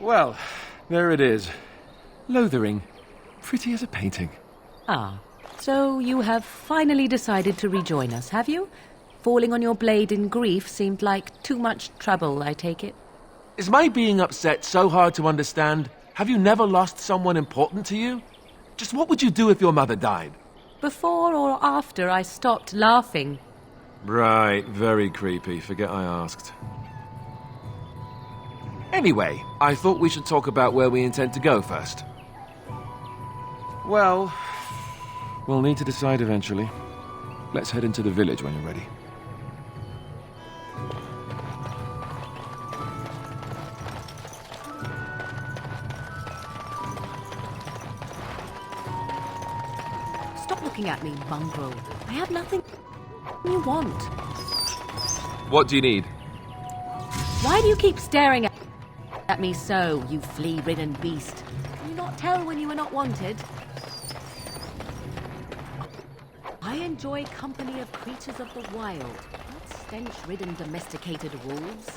Well, there it is. Lothering. Pretty as a painting. Ah, so you have finally decided to rejoin us, have you? Falling on your blade in grief seemed like too much trouble, I take it. Is my being upset so hard to understand? Have you never lost someone important to you? Just what would you do if your mother died? Before or after I stopped laughing? Right, very creepy. Forget I asked. Anyway, I thought we should talk about where we intend to go first. Well, we'll need to decide eventually. Let's head into the village when you're ready. Stop looking at me, mongrel. I have nothing you want. What do you need? Why do you keep staring at me so, you flea-ridden beast? Can you not tell when you are not wanted? I enjoy company of creatures of the wild, not stench-ridden domesticated wolves.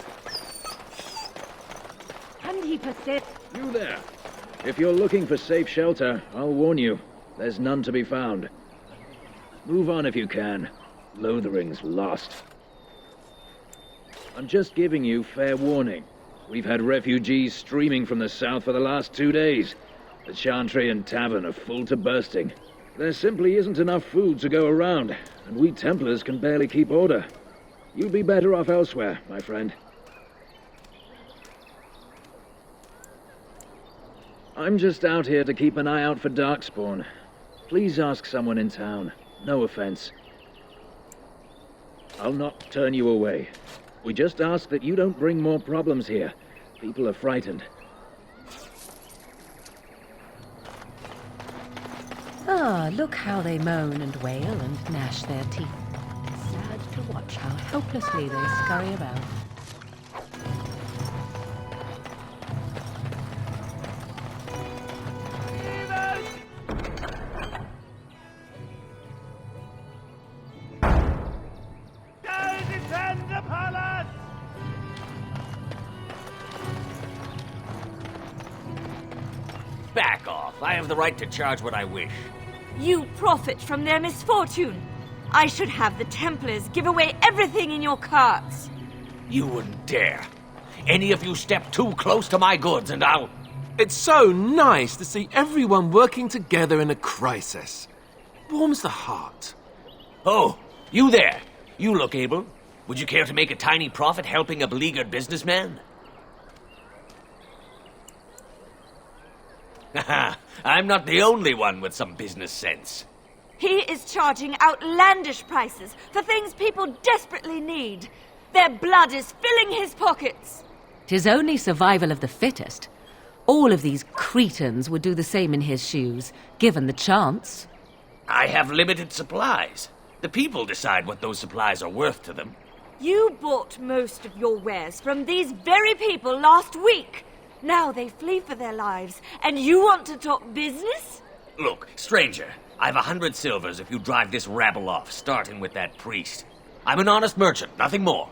And he persists. You there. If you're looking for safe shelter, I'll warn you. There's none to be found. Move on if you can. Lothering's lost. I'm just giving you fair warning. We've had refugees streaming from the south for the last 2 days. The Chantry and Tavern are full to bursting. There simply isn't enough food to go around, and we Templars can barely keep order. You'd be better off elsewhere, my friend. I'm just out here to keep an eye out for Darkspawn. Please ask someone in town. No offense. I'll not turn you away. We just ask that you don't bring more problems here. People are frightened. Ah, look how they moan and wail and gnash their teeth. Sad to watch how helplessly they scurry about. Back off. I have the right to charge what I wish. You profit from their misfortune. I should have the Templars give away everything in your carts. You wouldn't dare. Any of you step too close to my goods and I'll... It's so nice to see everyone working together in a crisis. Warms the heart. Oh, you there. You look able. Would you care to make a tiny profit helping a beleaguered businessman? Haha, I'm not the only one with some business sense. He is charging outlandish prices for things people desperately need. Their blood is filling his pockets. 'Tis only survival of the fittest. All of these cretins would do the same in his shoes, given the chance. I have limited supplies. The people decide what those supplies are worth to them. You bought most of your wares from these very people last week. Now they flee for their lives, and you want to talk business? Look, stranger, I've 100 silvers if you drive this rabble off, starting with that priest. I'm an honest merchant, nothing more.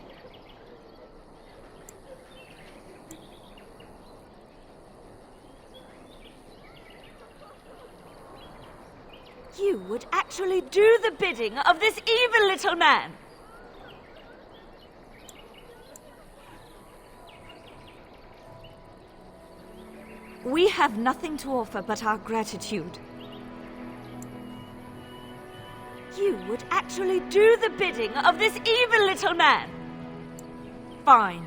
You would actually do the bidding of this evil little man. We have nothing to offer but our gratitude. You would actually do the bidding of this evil little man. Fine.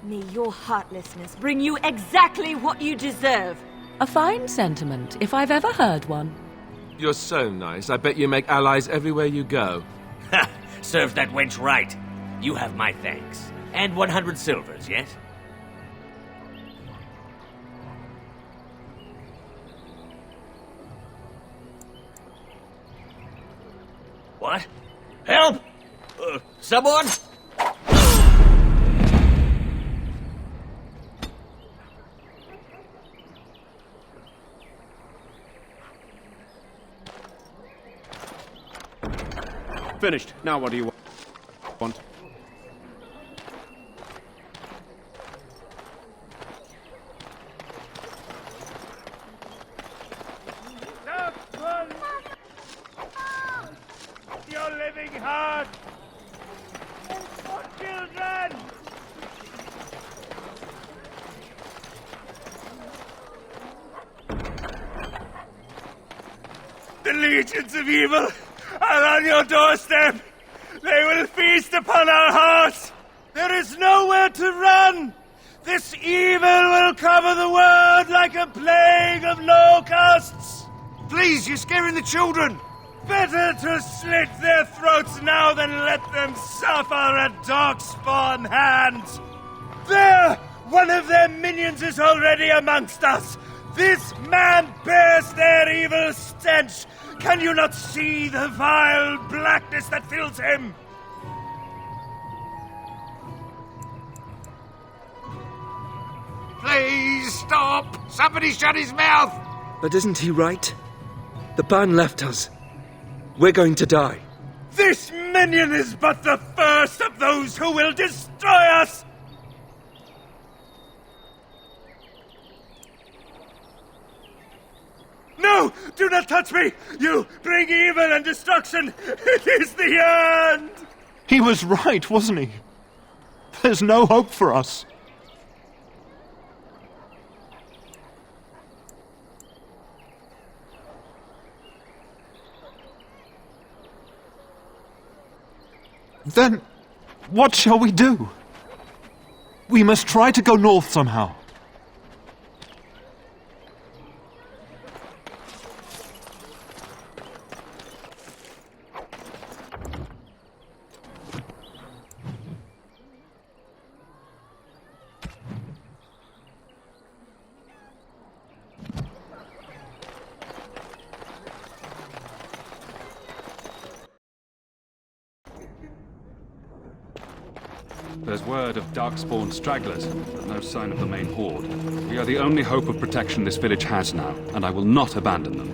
May your heartlessness bring you exactly what you deserve. A fine sentiment, if I've ever heard one. You're so nice. I bet you make allies everywhere you go. Ha! Serves that wench right. You have my thanks. And 100 silvers, yes? What? Help! Someone? Finished. Now what do you want? The legions of evil are on your doorstep. They will feast upon our hearts. There is nowhere to run. This evil will cover the world like a plague of locusts. Please, you're scaring the children. Better to slit their throats now than let them suffer at Darkspawn hands. There! One of their minions is already amongst us. This man bears their evil stench. Can you not see the vile blackness that fills him? Please stop! Somebody shut his mouth! But isn't he right? The ban left us. We're going to die. This minion is but the first of those who will destroy us! No! Do not touch me! You bring evil and destruction! It is the end! He was right, wasn't he? There's no hope for us. Then, what shall we do? We must try to go north somehow. There's word of Darkspawn stragglers, but no sign of the main horde. We are the only hope of protection this village has now, and I will not abandon them.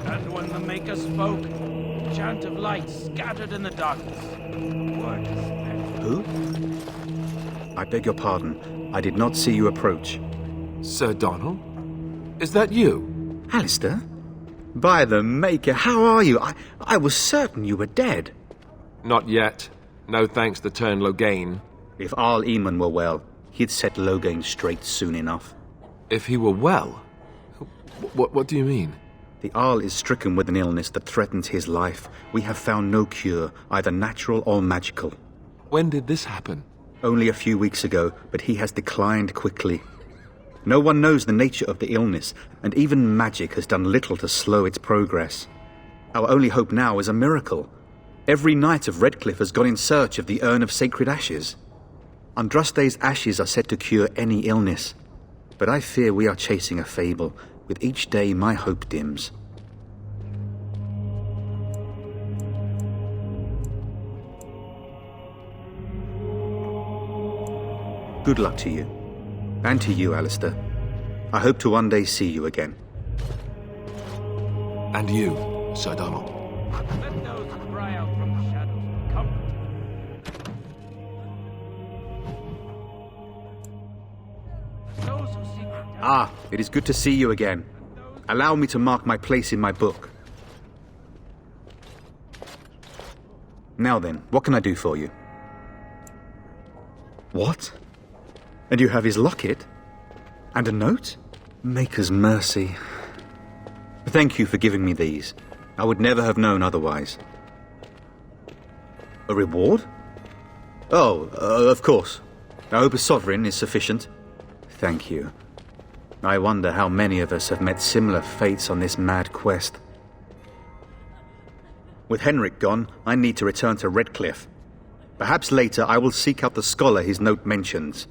And when the Maker spoke, a chant of light scattered in the darkness. Word is spread. Who? I beg your pardon. I did not see you approach. Sir Donald? Is that you? Alistair? By the Maker, how are you? I was certain you were dead. Not yet. No thanks to Turn Loghain. If Arl Eamon were well, he'd set Loghain straight soon enough. If he were well? What do you mean? The Arl is stricken with an illness that threatens his life. We have found no cure, either natural or magical. When did this happen? Only a few weeks ago, but he has declined quickly. No one knows the nature of the illness, and even magic has done little to slow its progress. Our only hope now is a miracle. Every knight of Redcliffe has gone in search of the Urn of Sacred Ashes. Andraste's ashes are said to cure any illness, but I fear we are chasing a fable. With each day, my hope dims. Good luck to you. And to you, Alistair. I hope to one day see you again. And you, Sir Donald. Let those who cry out from the shadows come. Those who seek Ah, it is good to see you again. Allow me to mark my place in my book. Now then, what can I do for you? What? And you have his locket? And a note? Maker's mercy. Thank you for giving me these. I would never have known otherwise. A reward? Oh, of course. I hope a sovereign is sufficient. Thank you. I wonder how many of us have met similar fates on this mad quest. With Henrik gone, I need to return to Redcliffe. Perhaps later I will seek out the scholar his note mentions.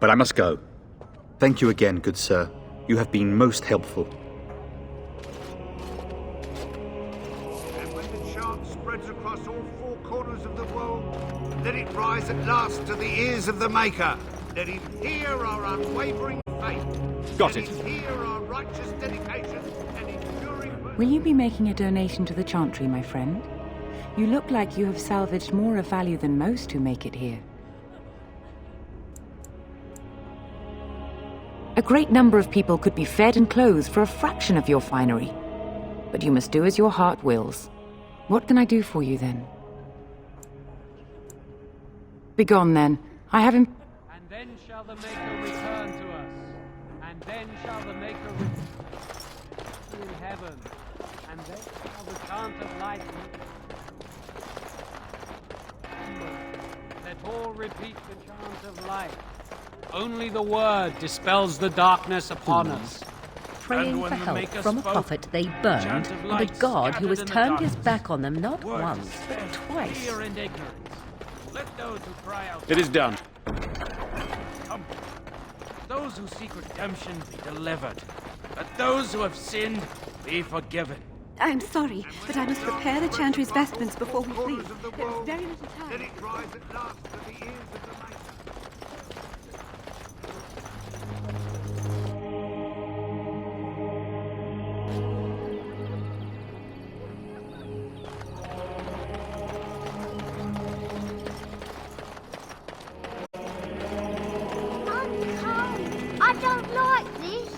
But I must go. Thank you again, good sir. You have been most helpful. And when the chant spreads across all four corners of the world, let it rise at last to the ears of the Maker. Let him hear our unwavering faith. Got it. Let him hear our righteous dedication and enduring... Will you be making a donation to the Chantry, my friend? You look like you have salvaged more of value than most who make it here. A great number of people could be fed and clothed for a fraction of your finery. But you must do as your heart wills. What can I do for you, then? Begone, then. I have And then shall the Maker return to us, and And then shall the Maker return in heaven, and then shall the chant of light let all repeat the chant of light. Only the word dispels the darkness upon us. Praying for help from a prophet they burned, and a god who has turned his back on them not once, but twice. Fear and ignorance. Let those who cry out. It is done. Come. Those who seek redemption be delivered. Let those who have sinned be forgiven. I'm sorry, but I must prepare the Chantry's vestments before we leave. There's very little time. Let it rise at last to the ears of the Maker. I don't like this.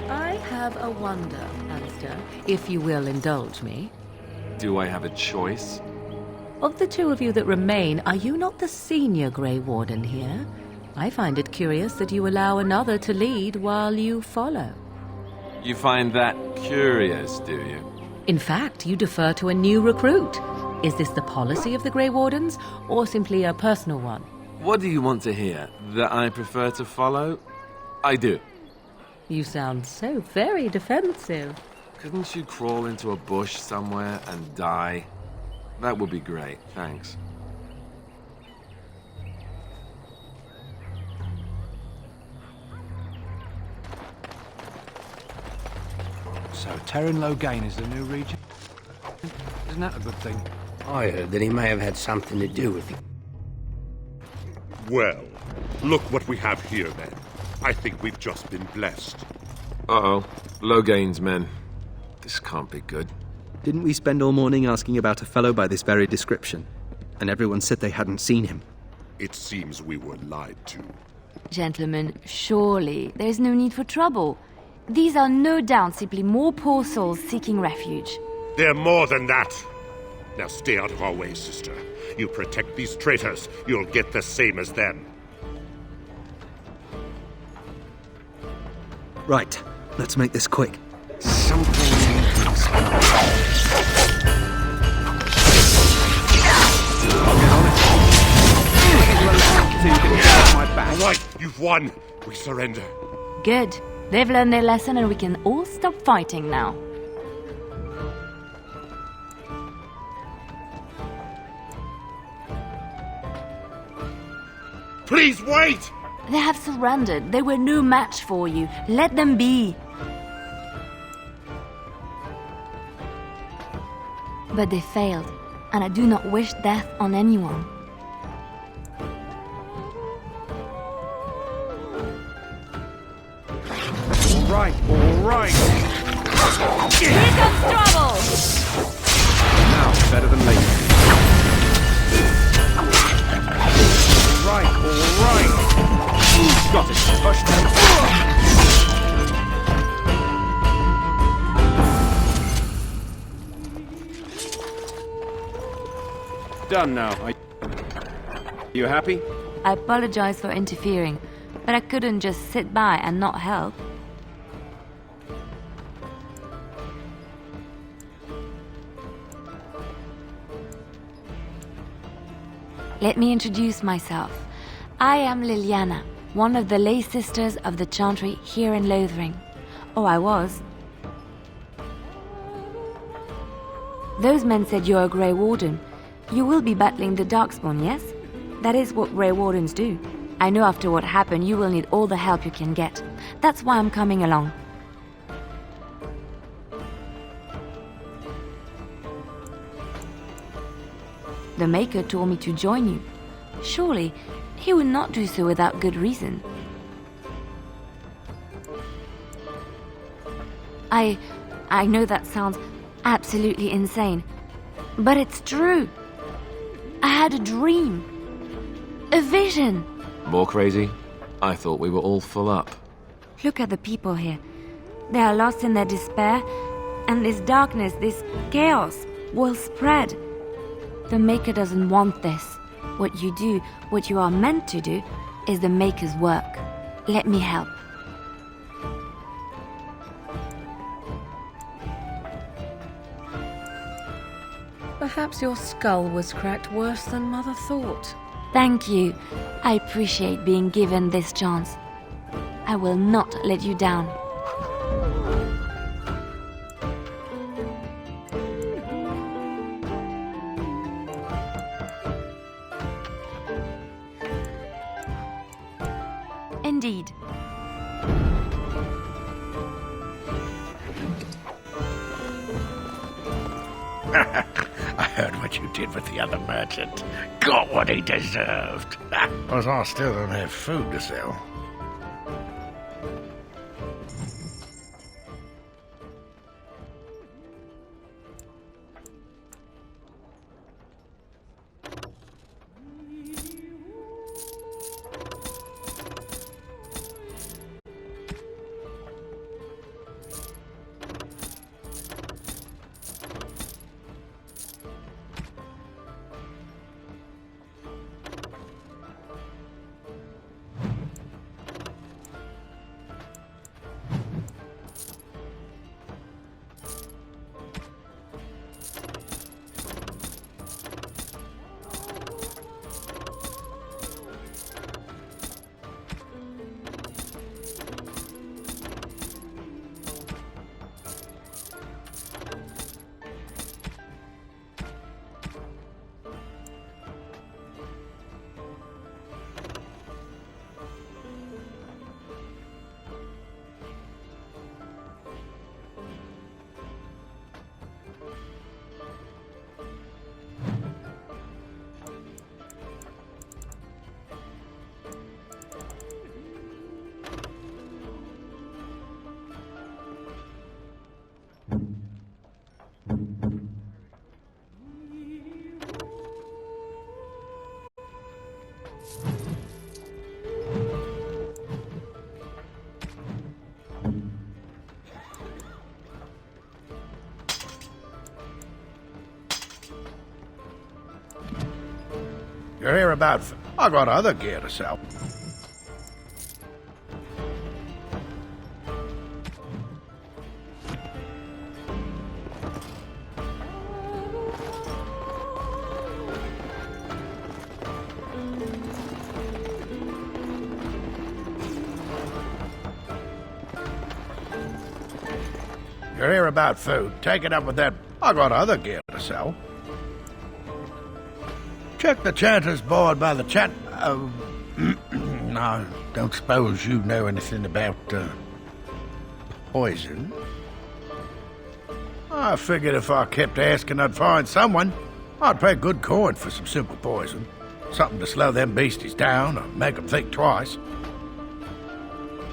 I have a wonder, Alistair, if you will indulge me. Do I have a choice? Of the two of you that remain, are you not the senior Grey Warden here? I find it curious that you allow another to lead while you follow. You find that curious, do you? In fact, you defer to a new recruit. Is this the policy of the Grey Wardens, or simply a personal one? What do you want to hear? That I prefer to follow? I do. You sound so very defensive. Couldn't you crawl into a bush somewhere and die? That would be great, thanks. So, Terran Logain is the new regent? Isn't that a good thing? I heard that he may have had something to do with it. Well, look what we have here, then. I think we've just been blessed. Uh-oh. Logain's men. This can't be good. Didn't we spend all morning asking about a fellow by this very description? And everyone said they hadn't seen him. It seems we were lied to. Gentlemen, surely there's no need for trouble. These are no doubt simply more poor souls seeking refuge. They're more than that. Now stay out of our way, sister. You protect these traitors, you'll get the same as them. Right, let's make this quick. All right, you've won. We surrender. Good. They've learned their lesson and we can all stop fighting now. Please wait! They have surrendered. They were no match for you. Let them be. But they failed, and I do not wish death on anyone. All right. Here comes trouble! Now, better than later. All right. Got it. Push them. Done now. Are you happy? I apologize for interfering, but I couldn't just sit by and not help. Let me introduce myself. I am Liliana, one of the lay sisters of the Chantry here in Lothering. Oh, I was. Those men said you're a Grey Warden. You will be battling the Darkspawn, yes? That is what Grey Wardens do. I know after what happened you will need all the help you can get. That's why I'm coming along. The Maker told me to join you. Surely, he would not do so without good reason. I know that sounds absolutely insane, but it's true. I had a dream. A vision. More crazy? I thought we were all full up. Look at the people here. They are lost in their despair, and this darkness, this chaos, will spread. The Maker doesn't want this. What you do, what you are meant to do, is the Maker's work. Let me help. Perhaps your skull was cracked worse than Mother thought. Thank you. I appreciate being given this chance. I will not let you down. Indeed. I heard what you did with the other merchant. Got what he deserved. Because I still don't have food to sell. You're here about... I got other gear to sell. You're here about food. Take it up with that. I got other gear to sell. Check the chanter's board by the chat. No, don't suppose you know anything about poison. I figured if I kept asking, I'd find someone. I'd pay good coin for some simple poison. Something to slow them beasties down or make them think twice.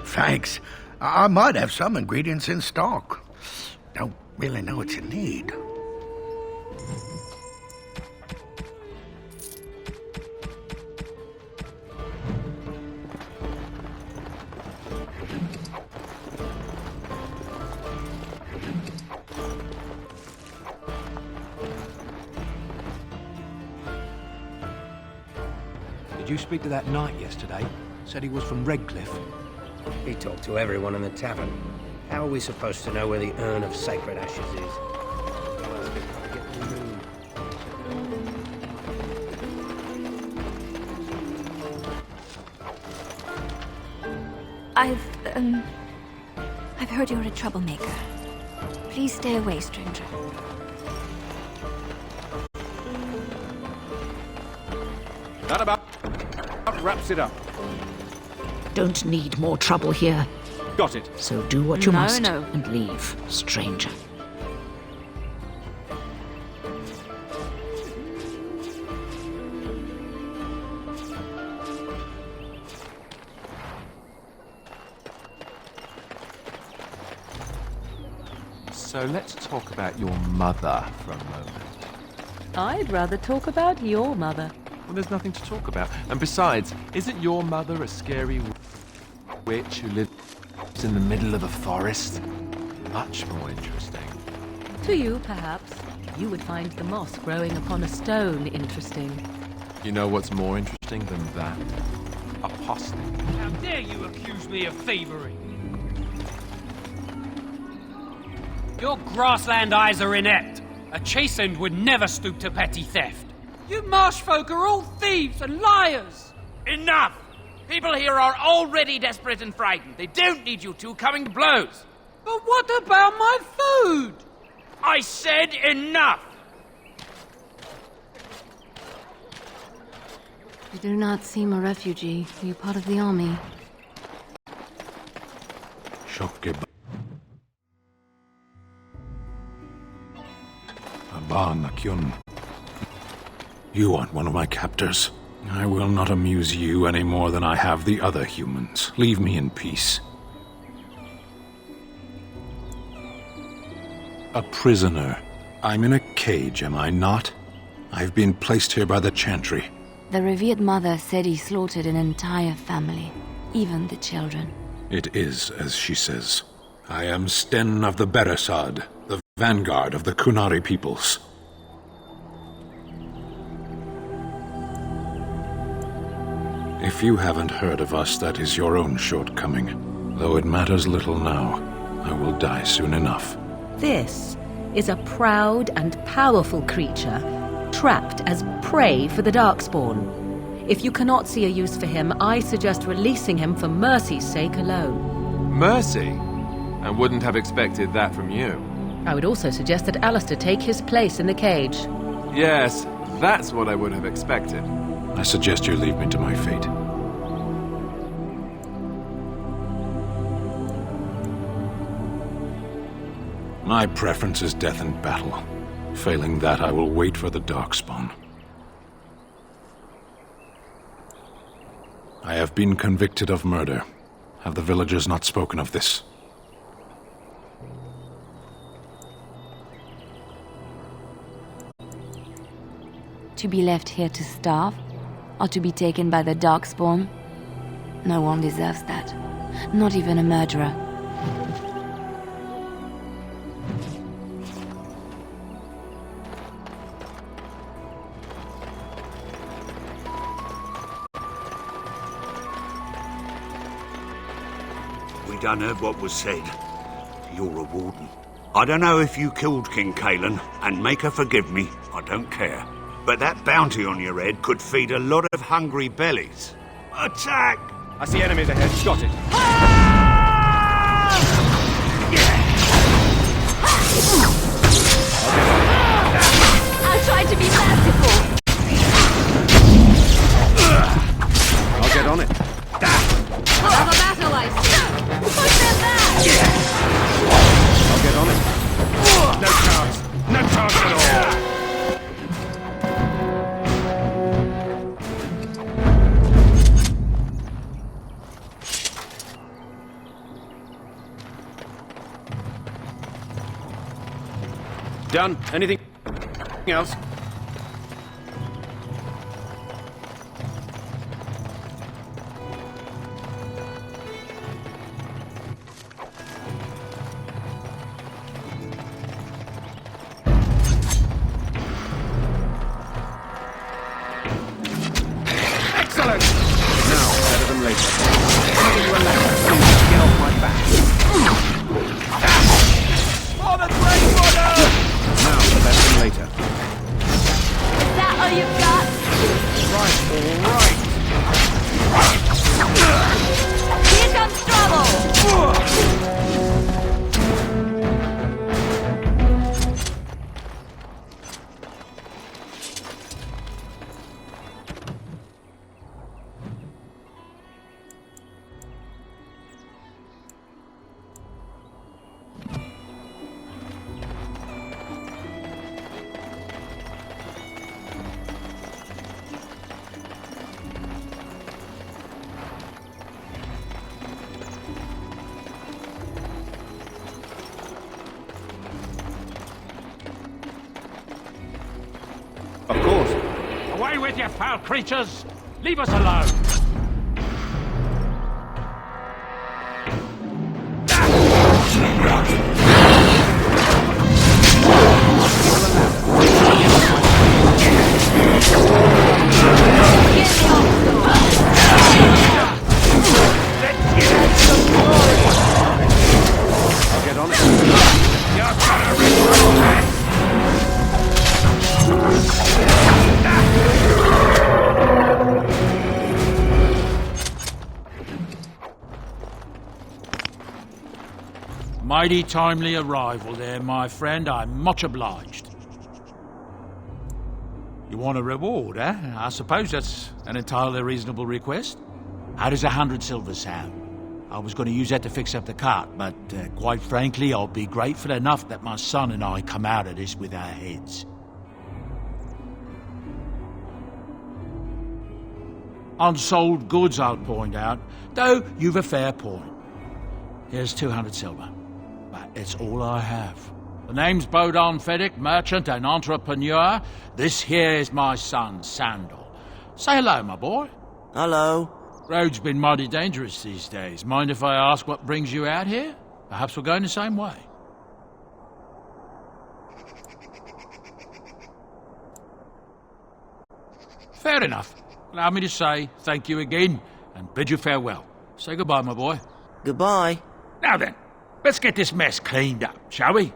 Thanks. I might have some ingredients in stock. Don't really know what you need. Did you speak to that knight yesterday? Said he was from Redcliffe. He talked to everyone in the tavern. How are we supposed to know where the urn of sacred ashes is? I've heard you're a troublemaker. Please stay away, stranger. That about wraps it up. Don't need more trouble here. Got it. So do what you No, must no. and leave, stranger. So let's talk about your mother for a moment. I'd rather talk about your mother. Well, there's nothing to talk about. And besides, isn't your mother a scary witch who lives in the middle of a forest? Much more interesting. To you, perhaps. You would find the moss growing upon a stone interesting. You know what's more interesting than that? Apostate. How dare you accuse me of thievery? Your grassland eyes are inept. A chastened would never stoop to petty theft. You marsh folk are all thieves and liars! Enough! People here are already desperate and frightened. They don't need you two coming to blows. But what about my food? I said enough! You do not seem a refugee. Are you part of the army? You aren't one of my captors. I will not amuse you any more than I have the other humans. Leave me in peace. A prisoner. I'm in a cage, am I not? I've been placed here by the Chantry. The revered mother said he slaughtered an entire family, even the children. It is as she says. I am Sten of the Beresad, the vanguard of the Kunari peoples. If you haven't heard of us, that is your own shortcoming. Though it matters little now, I will die soon enough. This is a proud and powerful creature, trapped as prey for the Darkspawn. If you cannot see a use for him, I suggest releasing him for mercy's sake alone. Mercy? I wouldn't have expected that from you. I would also suggest that Alistair take his place in the cage. Yes, that's what I would have expected. I suggest you leave me to my fate. My preference is death in battle. Failing that, I will wait for the Darkspawn. I have been convicted of murder. Have the villagers not spoken of this? To be left here to starve? Or to be taken by the Darkspawn? No one deserves that. Not even a murderer. We done heard what was said. You're a warden. I don't know if you killed King Kalen, and make her forgive me, I don't care. But that bounty on your head could feed a lot of hungry bellies. Attack! I see enemies ahead. Got it. I'll try to be merciful. I'll get on it. Have a battle, I see. Push them back! I'll get on it. No chance. No chance at all. Done. Anything else? Excellent! Now, better than later. I'll give you a ladder. Please get off my back. For the Grey Water! Now, better than later. Is that all you've got? Right, all right. Here comes trouble! Of course. Away with you, foul creatures! Leave us alone! I'll get on it. You're gonna regret this! mighty timely arrival there, my friend. I'm much obliged. You want a reward, eh? I suppose that's an entirely reasonable request. How does 100 silver sound? I was going to use that to fix up the cart, but quite frankly, I'll be grateful enough that my son and I come out of this with our heads. Unsold goods, I'll point out, though you've a fair point. Here's 200 silver, but it's all I have. The name's Bodon Fedek, merchant and entrepreneur. This here is my son, Sandal. Say hello, my boy. Hello. Road's been mighty dangerous these days. Mind if I ask what brings you out here? Perhaps we're going the same way. Fair enough. Allow me to say thank you again and bid you farewell. Say goodbye, my boy. Goodbye. Now then, let's get this mess cleaned up, shall we?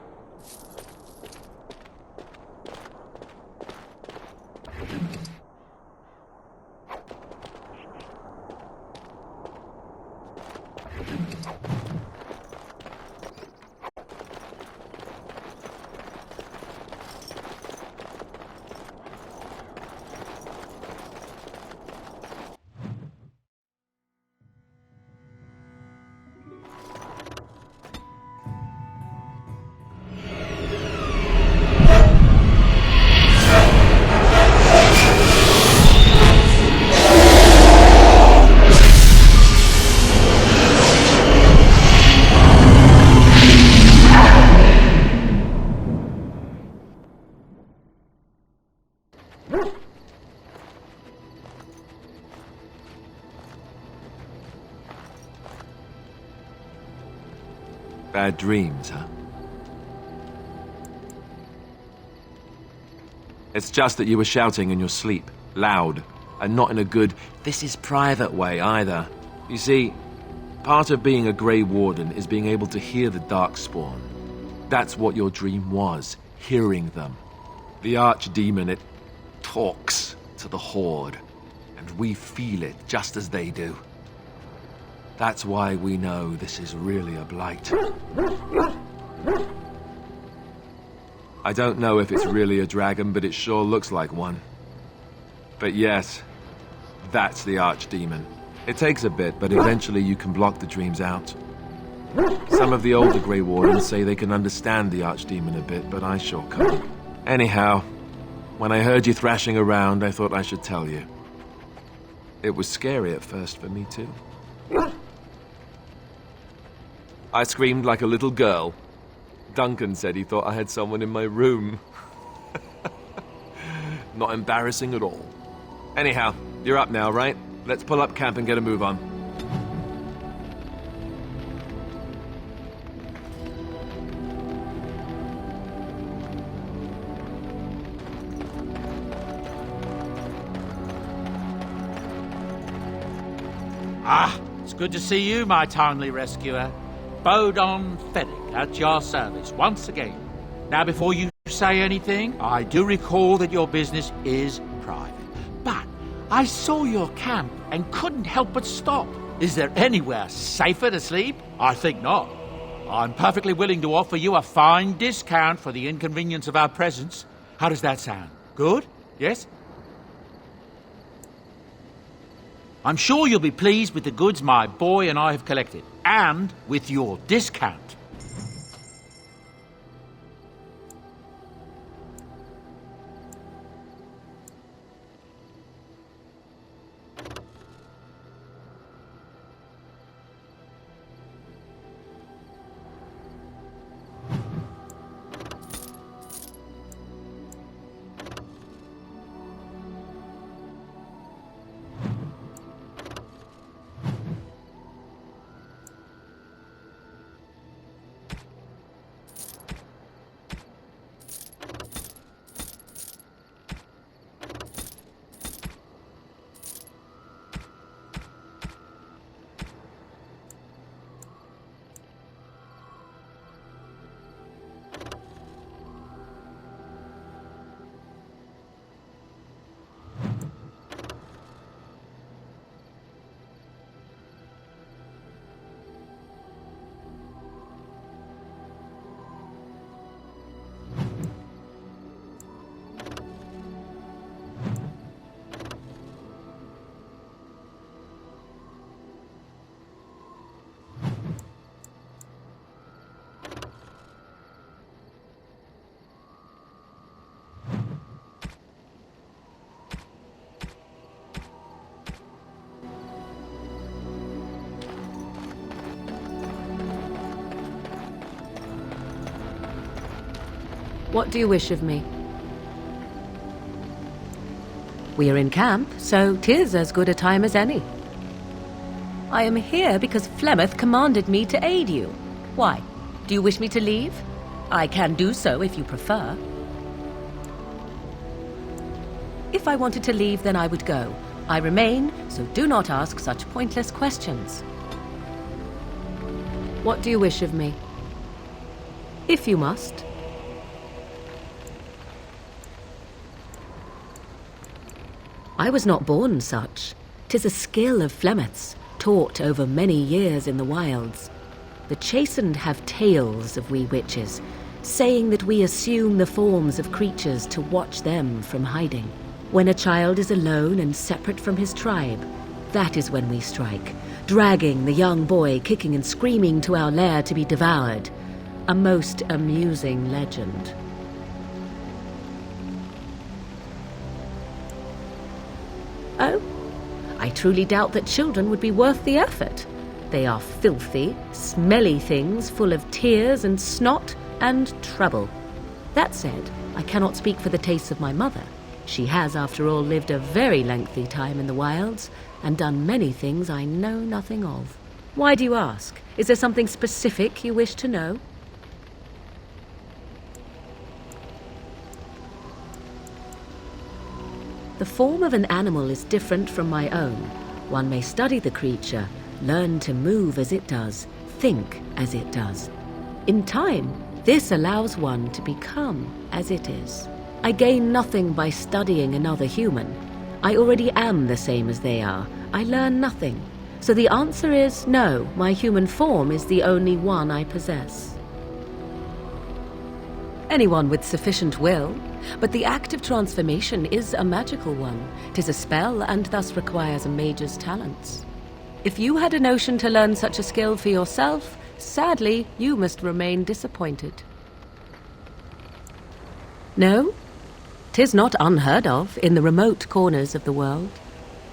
Bad dreams, huh? It's just that you were shouting in your sleep, loud, and not in a good, this is private way either. You see, part of being a Grey Warden is being able to hear the Darkspawn. That's what your dream was, hearing them. The Archdemon, it talks to the Horde, and we feel it just as they do. That's why we know this is really a blight. I don't know if it's really a dragon, but it sure looks like one. But yes, that's the Archdemon. It takes a bit, but eventually you can block the dreams out. Some of the older Grey Wardens say they can understand the Archdemon a bit, but I sure can't. Anyhow, when I heard you thrashing around, I thought I should tell you. It was scary at first for me, too. I screamed like a little girl. Duncan said he thought I had someone in my room. Not embarrassing at all. Anyhow, you're up now, right? Let's pull up camp and get a move on. Ah, it's good to see you, my timely rescuer. Bodon Fedek at your service once again. Now, before you say anything, I do recall that your business is private. But I saw your camp and couldn't help but stop. Is there anywhere safer to sleep? I think not. I'm perfectly willing to offer you a fine discount for the inconvenience of our presence. How does that sound? Good? Yes? I'm sure you'll be pleased with the goods my boy and I have collected, and with your discount. What do you wish of me? We are in camp, so 'tis as good a time as any. I am here because Flemeth commanded me to aid you. Why? Do you wish me to leave? I can do so if you prefer. If I wanted to leave, then I would go. I remain, so do not ask such pointless questions. What do you wish of me? If you must. I was not born such. 'Tis a skill of Flemeth's, taught over many years in the wilds. The chastened have tales of we witches, saying that we assume the forms of creatures to watch them from hiding. When a child is alone and separate from his tribe, that is when we strike, dragging the young boy kicking and screaming to our lair to be devoured. A most amusing legend. Oh? I truly doubt that children would be worth the effort. They are filthy, smelly things full of tears and snot and trouble. That said, I cannot speak for the tastes of my mother. She has, after all, lived a very lengthy time in the wilds and done many things I know nothing of. Why do you ask? Is there something specific you wish to know? The form of an animal is different from my own. One may study the creature, learn to move as it does, think as it does. In time, this allows one to become as it is. I gain nothing by studying another human. I already am the same as they are. I learn nothing. So the answer is no, my human form is the only one I possess. Anyone with sufficient will, but the act of transformation is a magical one. 'Tis a spell and thus requires a mage's talents. If you had a notion to learn such a skill for yourself, sadly, you must remain disappointed. No? 'Tis not unheard of in the remote corners of the world.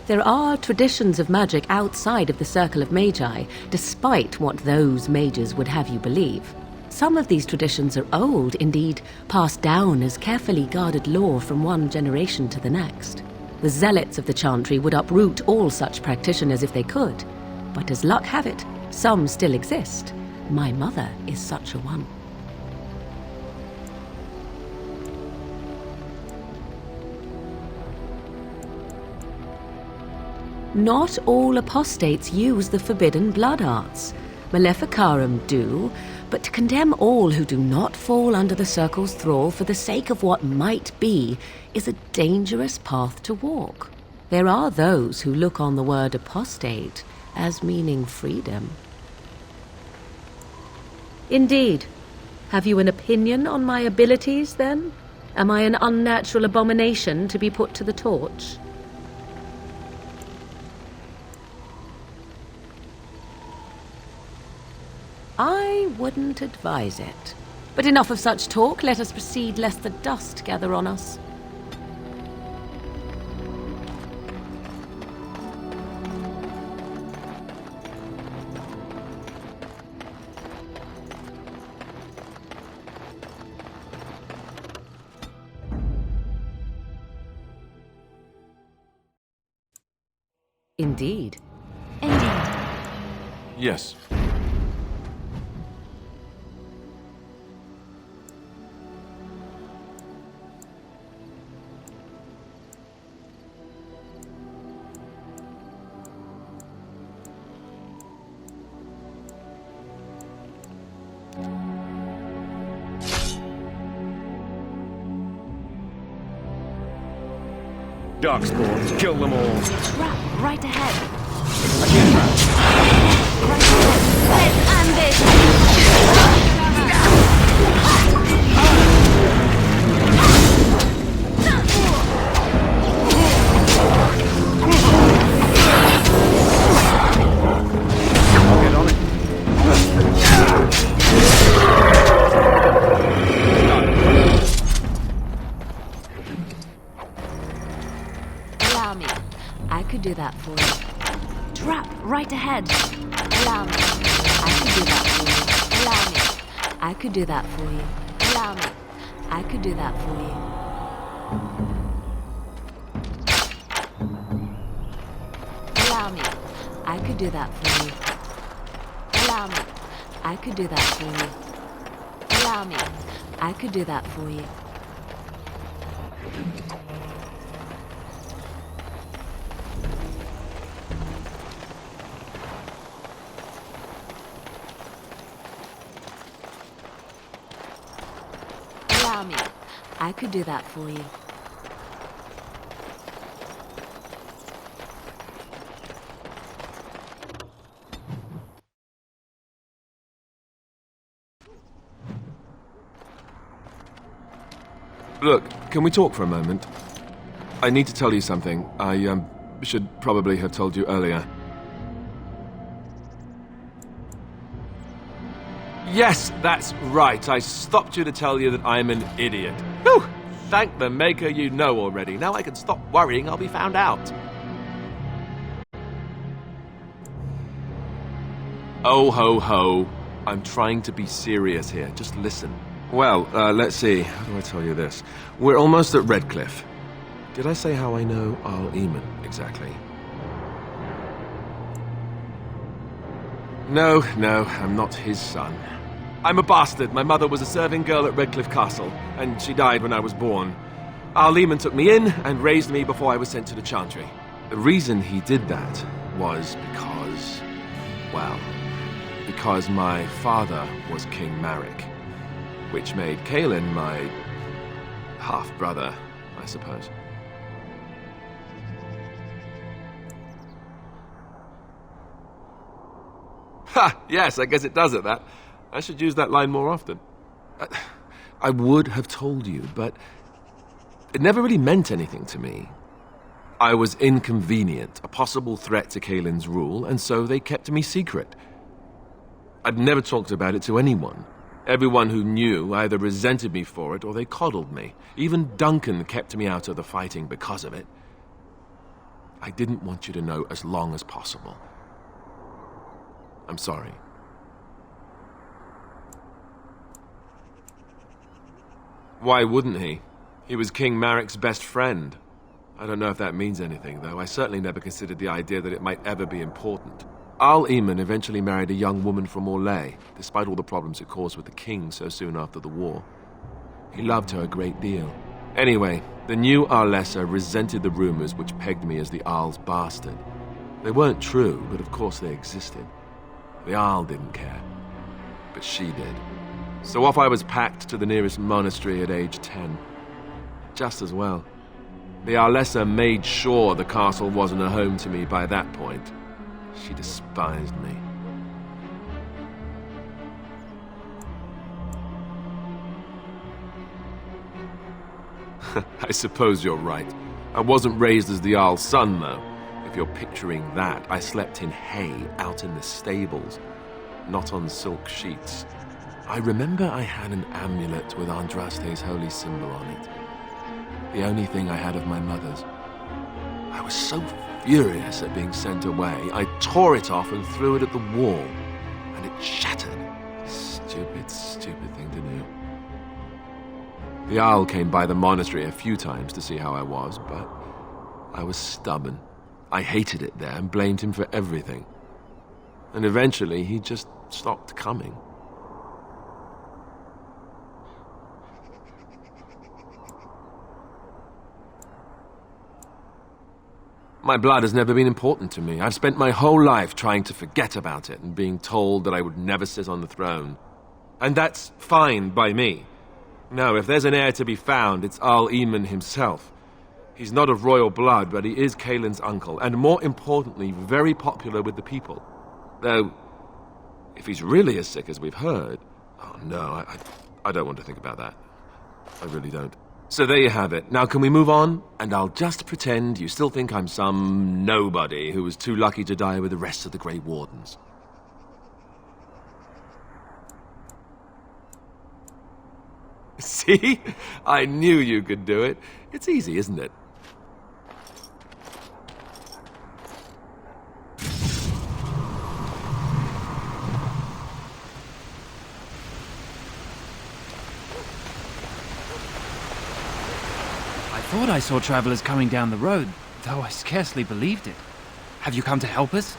There are traditions of magic outside of the circle of magi, despite what those mages would have you believe. Some of these traditions are old, indeed, passed down as carefully guarded lore from one generation to the next. The zealots of the Chantry would uproot all such practitioners if they could, but as luck have it, some still exist. My mother is such a one. Not all apostates use the forbidden blood arts. Maleficarum do, but to condemn all who do not fall under the circle's thrall for the sake of what might be is a dangerous path to walk. There are those who look on the word apostate as meaning freedom. Indeed. Have you an opinion on my abilities, then? Am I an unnatural abomination to be put to the torch? I wouldn't advise it. But enough of such talk. Let us proceed, lest the dust gather on us. Indeed. Yes. Darkspawns, kill them all. Trap right ahead. Right ahead. Let's Get on it. Allow me. I could do that for you. Trap right ahead. Allow me. I could do that for you. Allow me. I could do that for you. Allow me. I could do that for you. Allow me. I could do that for you. Allow me. I could do that for you. Allow me. I could do that for you. Allow me. I could do that for you. Look, can we talk for a moment? I need to tell you something. I should probably have told you earlier. Yes, that's right. I stopped you to tell you that I'm an idiot. Whew! Thank the Maker you know already. Now I can stop worrying I'll be found out. Oh ho ho. I'm trying to be serious here. Just listen. Well, let's see. How do I tell you this? We're almost at Redcliffe. Did I say how I know Arl Eamon exactly? No, I'm not his son. I'm a bastard. My mother was a serving girl at Redcliffe Castle, and she died when I was born. Arl Eamon took me in and raised me before I was sent to the Chantry. The reason he did that was because, well, because my father was King Marek, which made Kaelin my half-brother, I suppose. Ha! Yes, I guess it does at that. I should use that line more often. I would have told you, but it never really meant anything to me. I was inconvenient, a possible threat to Kaelin's rule, and so they kept me secret. I'd never talked about it to anyone. Everyone who knew either resented me for it or they coddled me. Even Duncan kept me out of the fighting because of it. I didn't want you to know as long as possible. I'm sorry. Why wouldn't he? He was King Marek's best friend. I don't know if that means anything, though. I certainly never considered the idea that it might ever be important. Arl Eamon eventually married a young woman from Orlais, despite all the problems it caused with the king so soon after the war. He loved her a great deal. Anyway, the new Arlessa resented the rumors which pegged me as the Arl's bastard. They weren't true, but of course they existed. The Arl didn't care, but she did. So off I was packed to the nearest monastery at age 10. Just as well. The Arlessa made sure the castle wasn't a home to me by that point. She despised me. I suppose you're right. I wasn't raised as the Arl's son, though. If you're picturing that, I slept in hay out in the stables, not on silk sheets. I remember I had an amulet with Andraste's holy symbol on it. The only thing I had of my mother's. I was so furious at being sent away, I tore it off and threw it at the wall, and it shattered. Stupid thing to do. The Arl came by the monastery a few times to see how I was, but I was stubborn. I hated it there and blamed him for everything. And eventually he just stopped coming. My blood has never been important to me. I've spent my whole life trying to forget about it and being told that I would never sit on the throne. And that's fine by me. No, if there's an heir to be found, it's Arl Eamon himself. He's not of royal blood, but he is Kaelin's uncle, and more importantly, very popular with the people. Though, if he's really as sick as we've heard... Oh no, I don't want to think about that. I really don't. So there you have it. Now can we move on? And I'll just pretend you still think I'm some nobody who was too lucky to die with the rest of the Grey Wardens. See? I knew you could do it. It's easy, isn't it? thought I saw travelers coming down the road, though I scarcely believed it. Have you come to help us?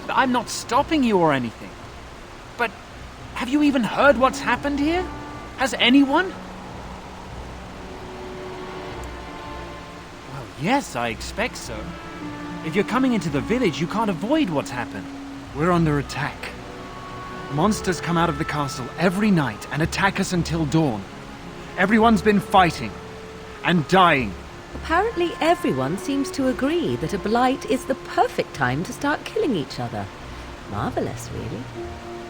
I'm not stopping you or anything. But have you even heard what's happened here? Has anyone? Well, yes, I expect so. If you're coming into the village, you can't avoid what's happened. We're under attack. Monsters come out of the castle every night and attack us until dawn. Everyone's been fighting and dying. Apparently everyone seems to agree that a blight is the perfect time to start killing each other. Marvelous, really.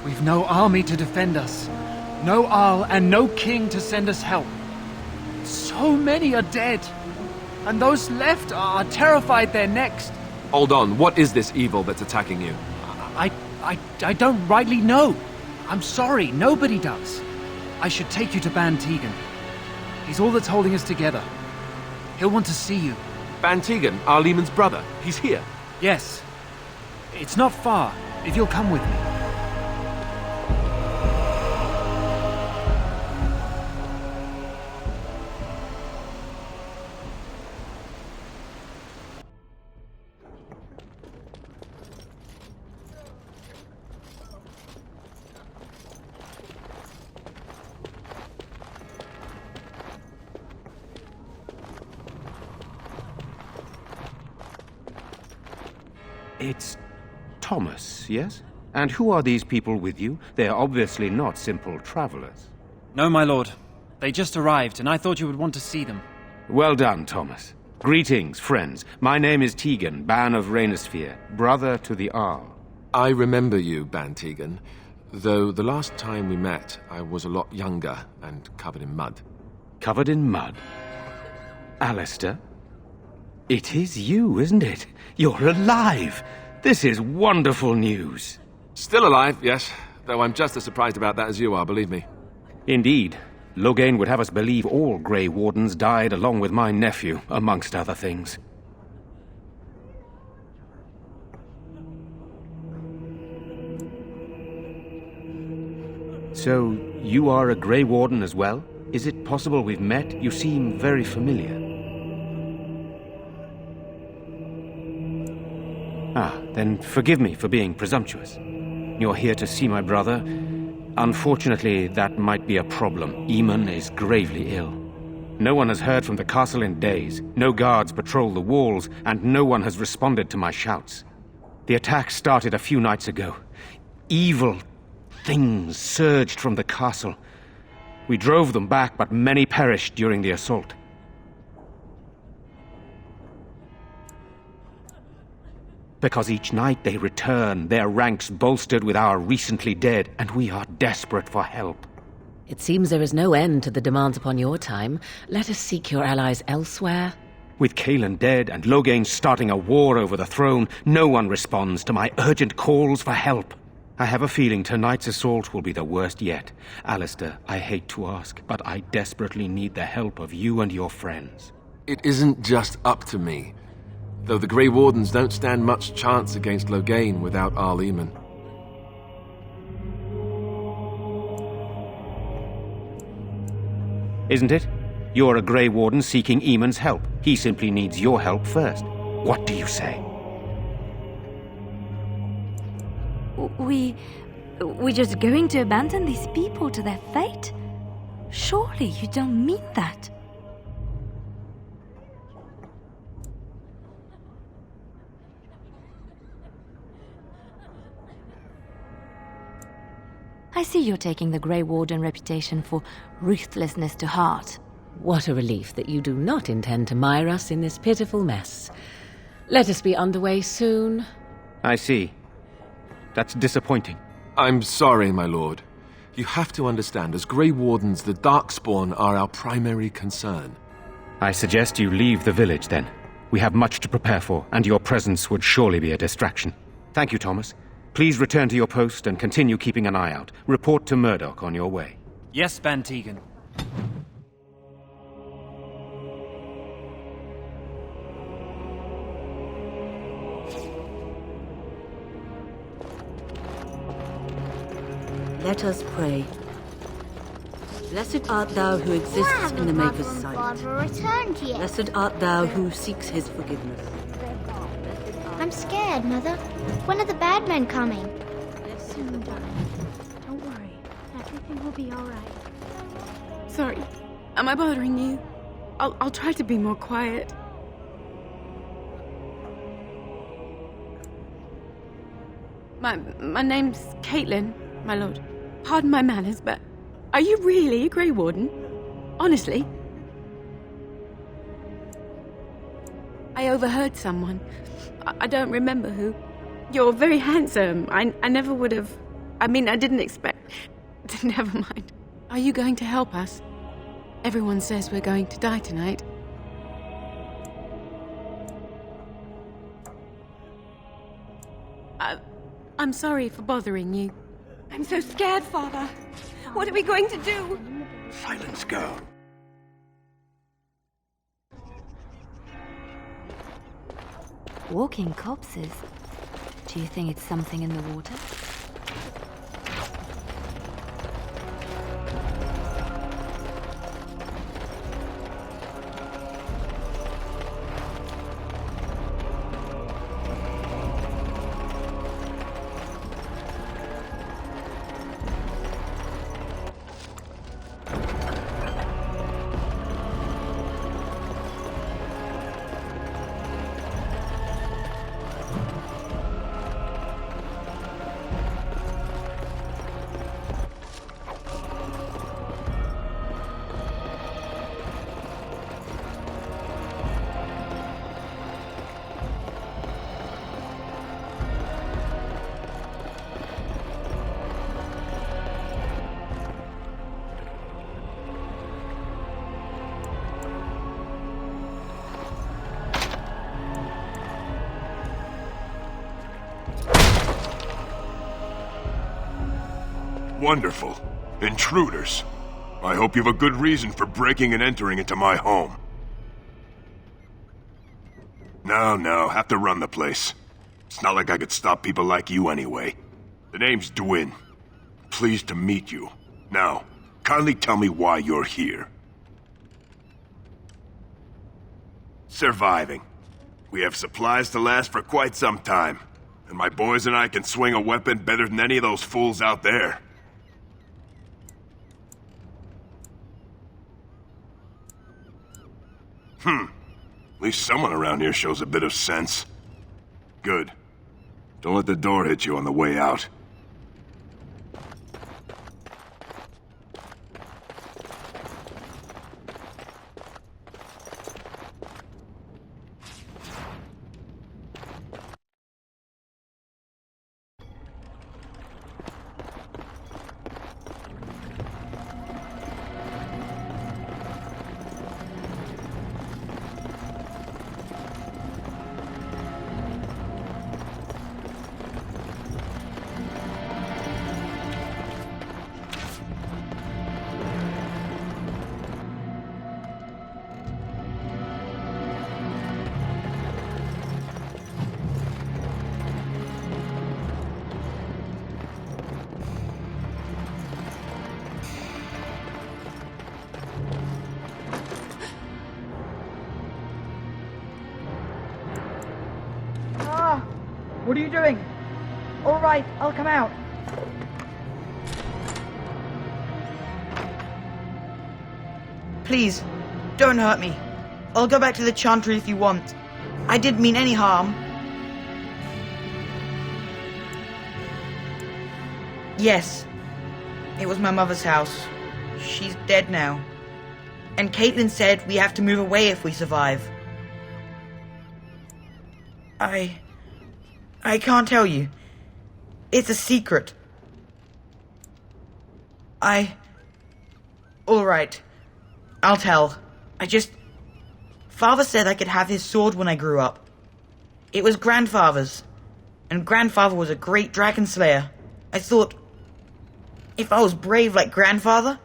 We've no army to defend us. No Arl and no king to send us help. So many are dead. And those left are terrified they're next. Hold on, what is this evil that's attacking you? I don't rightly know. I'm sorry, nobody does. I should take you to Ban Tegan. He's all that's holding us together. He'll want to see you. Ban Tegan, Arlemon's brother. He's here. Yes. It's not far, if you'll come with me. It's Thomas, yes? And who are these people with you? They're obviously not simple travelers. No, my lord. They just arrived, and I thought you would want to see them. Well done, Thomas. Greetings, friends. My name is Tegan, Ban of Reynisfere, brother to the Arl. I remember you, Ban Tegan, though the last time we met, I was a lot younger and covered in mud. Covered in mud? Alistair? It is you, isn't it? You're alive! This is wonderful news. Still alive, yes, though I'm just as surprised about that as you are, believe me. Indeed. Loghain would have us believe all Grey Wardens died along with my nephew, amongst other things. So, you are a Grey Warden as well? Is it possible we've met? You seem very familiar. Ah, then forgive me for being presumptuous. You're here to see my brother. Unfortunately, that might be a problem. Eamon is gravely ill. No one has heard from the castle in days. No guards patrol the walls, and no one has responded to my shouts. The attack started a few nights ago. Evil things surged from the castle. We drove them back, but many perished during the assault. Because each night they return, their ranks bolstered with our recently dead, and we are desperate for help. It seems there is no end to the demands upon your time. Let us seek your allies elsewhere. With Cailan dead and Loghain starting a war over the throne, no one responds to my urgent calls for help. I have a feeling tonight's assault will be the worst yet. Alistair, I hate to ask, but I desperately need the help of you and your friends. It isn't just up to me. Though the Grey Wardens don't stand much chance against Loghain without Arl Eamon. Isn't it? You're a Grey Warden seeking Eamon's help. He simply needs your help first. What do you say? We're just going to abandon these people to their fate? Surely you don't mean that. I see you're taking the Grey Warden reputation for ruthlessness to heart. What a relief that you do not intend to mire us in this pitiful mess. Let us be underway soon. I see. That's disappointing. I'm sorry, my lord. You have to understand, as Grey Wardens, the Darkspawn are our primary concern. I suggest you leave the village, then. We have much to prepare for, and your presence would surely be a distraction. Thank you, Thomas. Please return to your post and continue keeping an eye out. Report to Murdoch on your way. Yes, Ban Tegan. Let us pray. Blessed art thou who exists in the Maker's sight. Father returned yet? Blessed art thou who seeks his forgiveness. I'm scared, Mother. When are the bad men coming? Soon, darling. Don't worry. Everything will be all right. Sorry. Am I bothering you? I'll try to be more quiet. My name's Caitlin, my lord. Pardon my manners, but are you really a Grey Warden? Honestly? I overheard someone. I don't remember who. You're very handsome. I never would have... I didn't expect... Never mind. Are you going to help us? Everyone says we're going to die tonight. I'm sorry for bothering you. I'm so scared, Father. What are we going to do? Silence, girl. Walking corpses? Do you think it's something in the water? Wonderful. Intruders. I hope you have a good reason for breaking and entering into my home. No, have to run the place. It's not like I could stop people like you anyway. The name's Dwyn. Pleased to meet you. Now, kindly tell me why you're here. Surviving. We have supplies to last for quite some time. And my boys and I can swing a weapon better than any of those fools out there. At least someone around here shows a bit of sense. Good. Don't let the door hit you on the way out. What are you doing? All right, I'll come out. Please, don't hurt me. I'll go back to the Chantry if you want. I didn't mean any harm. Yes, it was my mother's house. She's dead now. And Caitlin said we have to move away if we survive. I can't tell you. It's a secret. All right. I'll tell. Father said I could have his sword when I grew up. It was Grandfather's. And Grandfather was a great dragon slayer. I thought, if I was brave like Grandfather,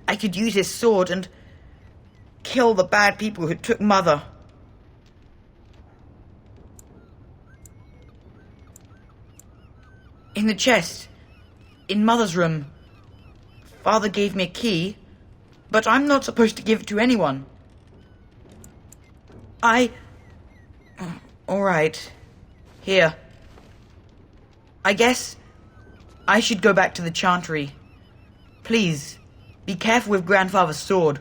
I could use his sword and kill the bad people who took Mother. In the chest. In Mother's room. Father gave me a key, but I'm not supposed to give it to anyone. Alright. Here. I guess I should go back to the Chantry. Please, be careful with Grandfather's sword.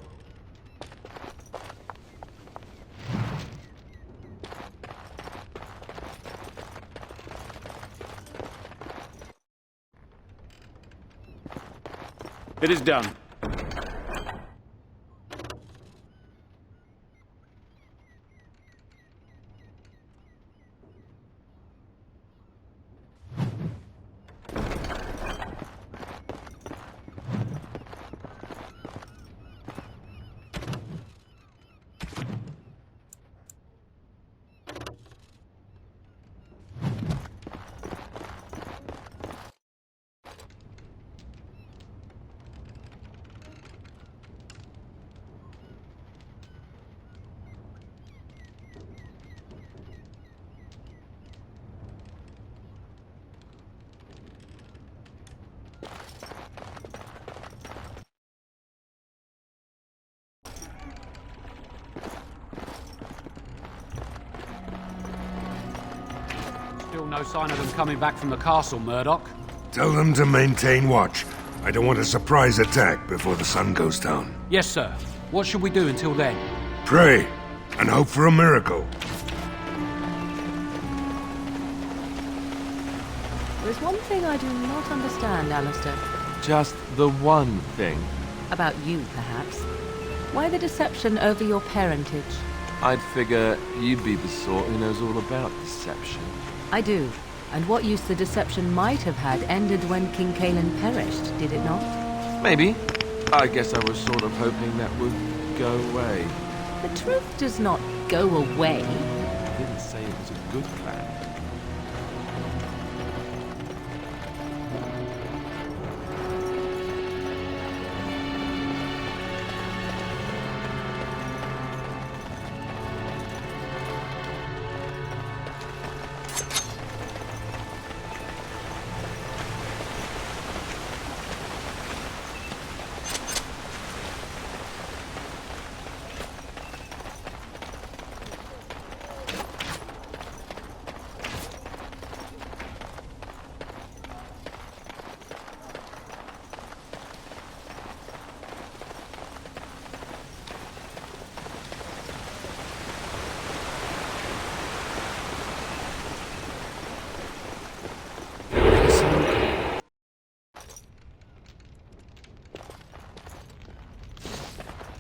It is done. Still no sign of them coming back from the castle, Murdoch. Tell them to maintain watch. I don't want a surprise attack before the sun goes down. Yes, sir. What should we do until then? Pray, and hope for a miracle. There's one thing I do not understand, Alistair. Just the one thing. About you, perhaps. Why the deception over your parentage? I'd figure you'd be the sort who knows all about deception. I do. And what use the deception might have had ended when King Cailan perished, did it not? Maybe. I guess I was sort of hoping that would go away. The truth does not go away. I didn't say it was a good plan.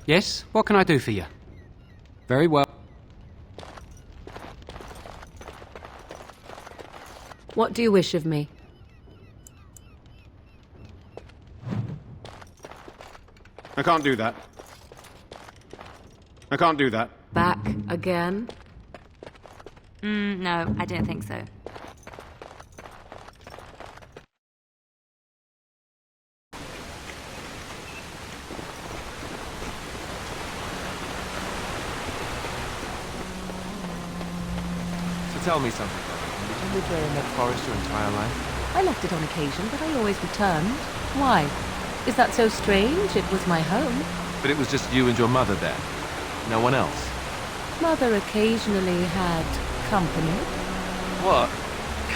Yes? What can I do for you? Very well. What do you wish of me? I can't do that. I can't do that. Back again? No, I don't think so. Tell me something. Did you live there in that forest your entire life? I left it on occasion, but I always returned. Why? Is that so strange? It was my home. But it was just you and your mother there. No one else. Mother occasionally had company. What?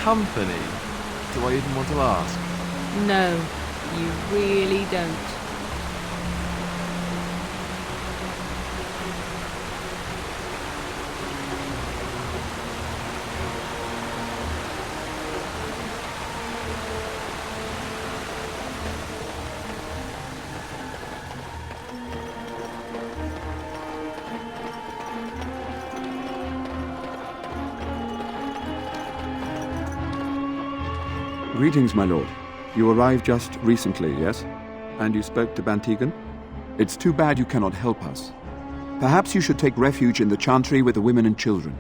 Company? Do I even want to ask? No, you really don't. Greetings, my lord. You arrived just recently, yes? And you spoke to Bantegan? It's too bad you cannot help us. Perhaps you should take refuge in the Chantry with the women and children.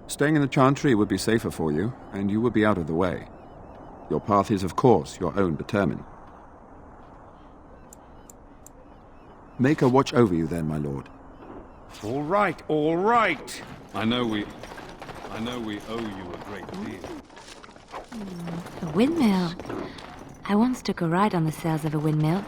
Staying in the Chantry would be safer for you, and you would be out of the way. Your path is, of course, your own determine. Make a watch over you then, my lord. All right, all right. I know we owe you a great deal. A windmill. I once took a ride on the sails of a windmill.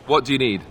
What do you need?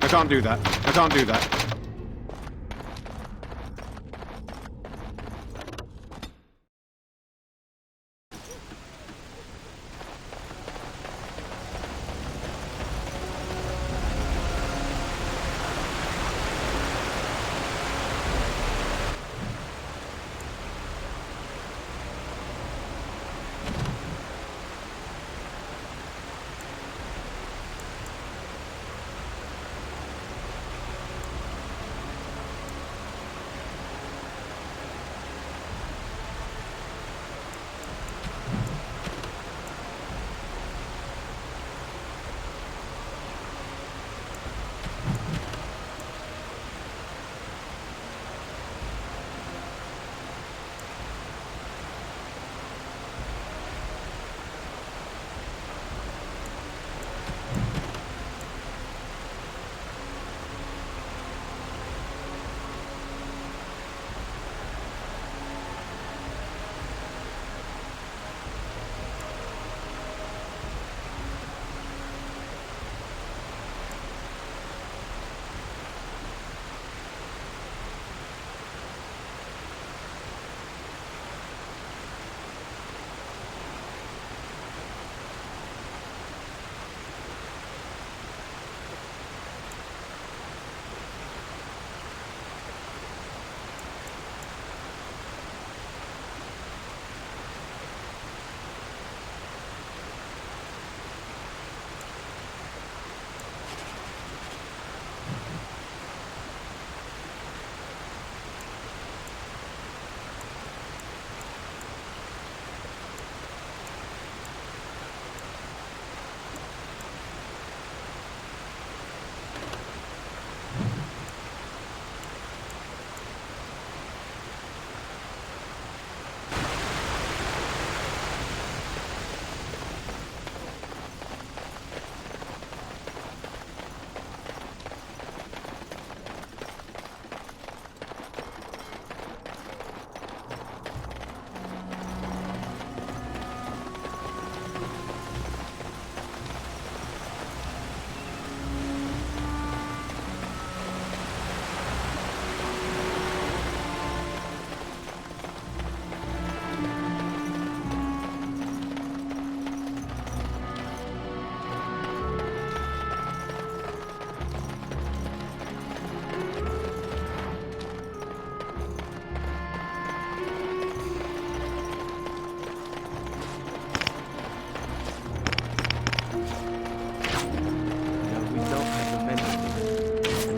I can't do that. I can't do that.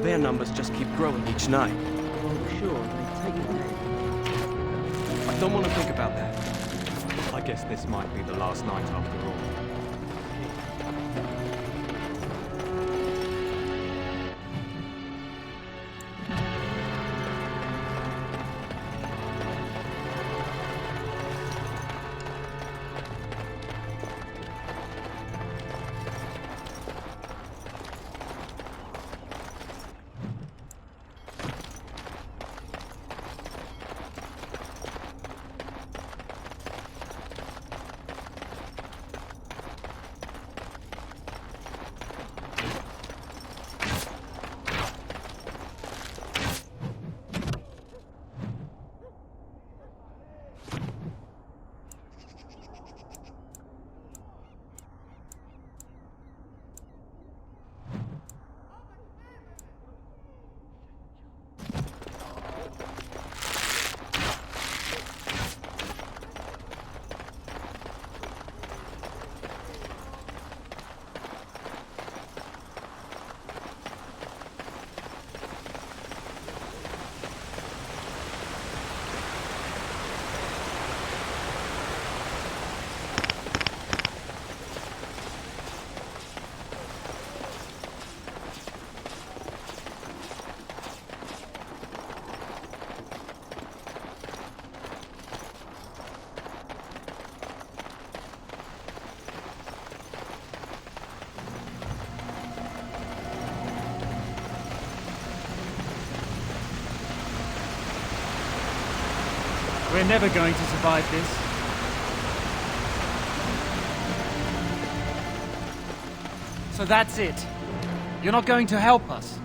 Their numbers just keep growing each night. Oh, sure, they take it. I don't want to think about that. I guess this might be the last night after all. We're never going to survive this. So that's it. You're not going to help us.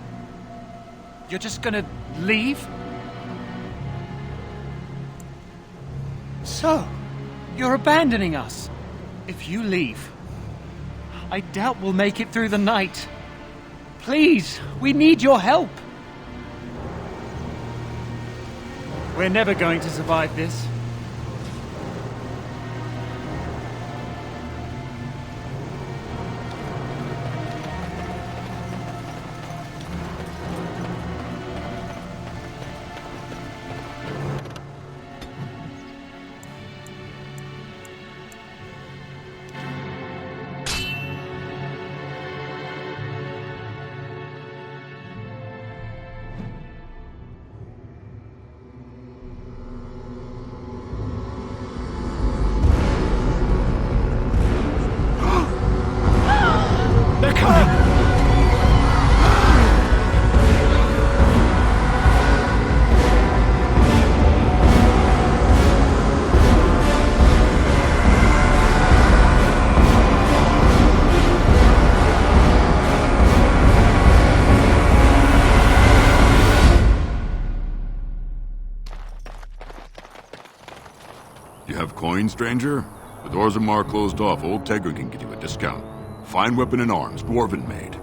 You're just gonna leave? So, you're abandoning us. If you leave, I doubt we'll make it through the night. Please, we need your help. We're never going to survive this. Stranger? The doors of Mar closed off. Old Tegra can get you a discount. Fine weapon and arms, dwarven made.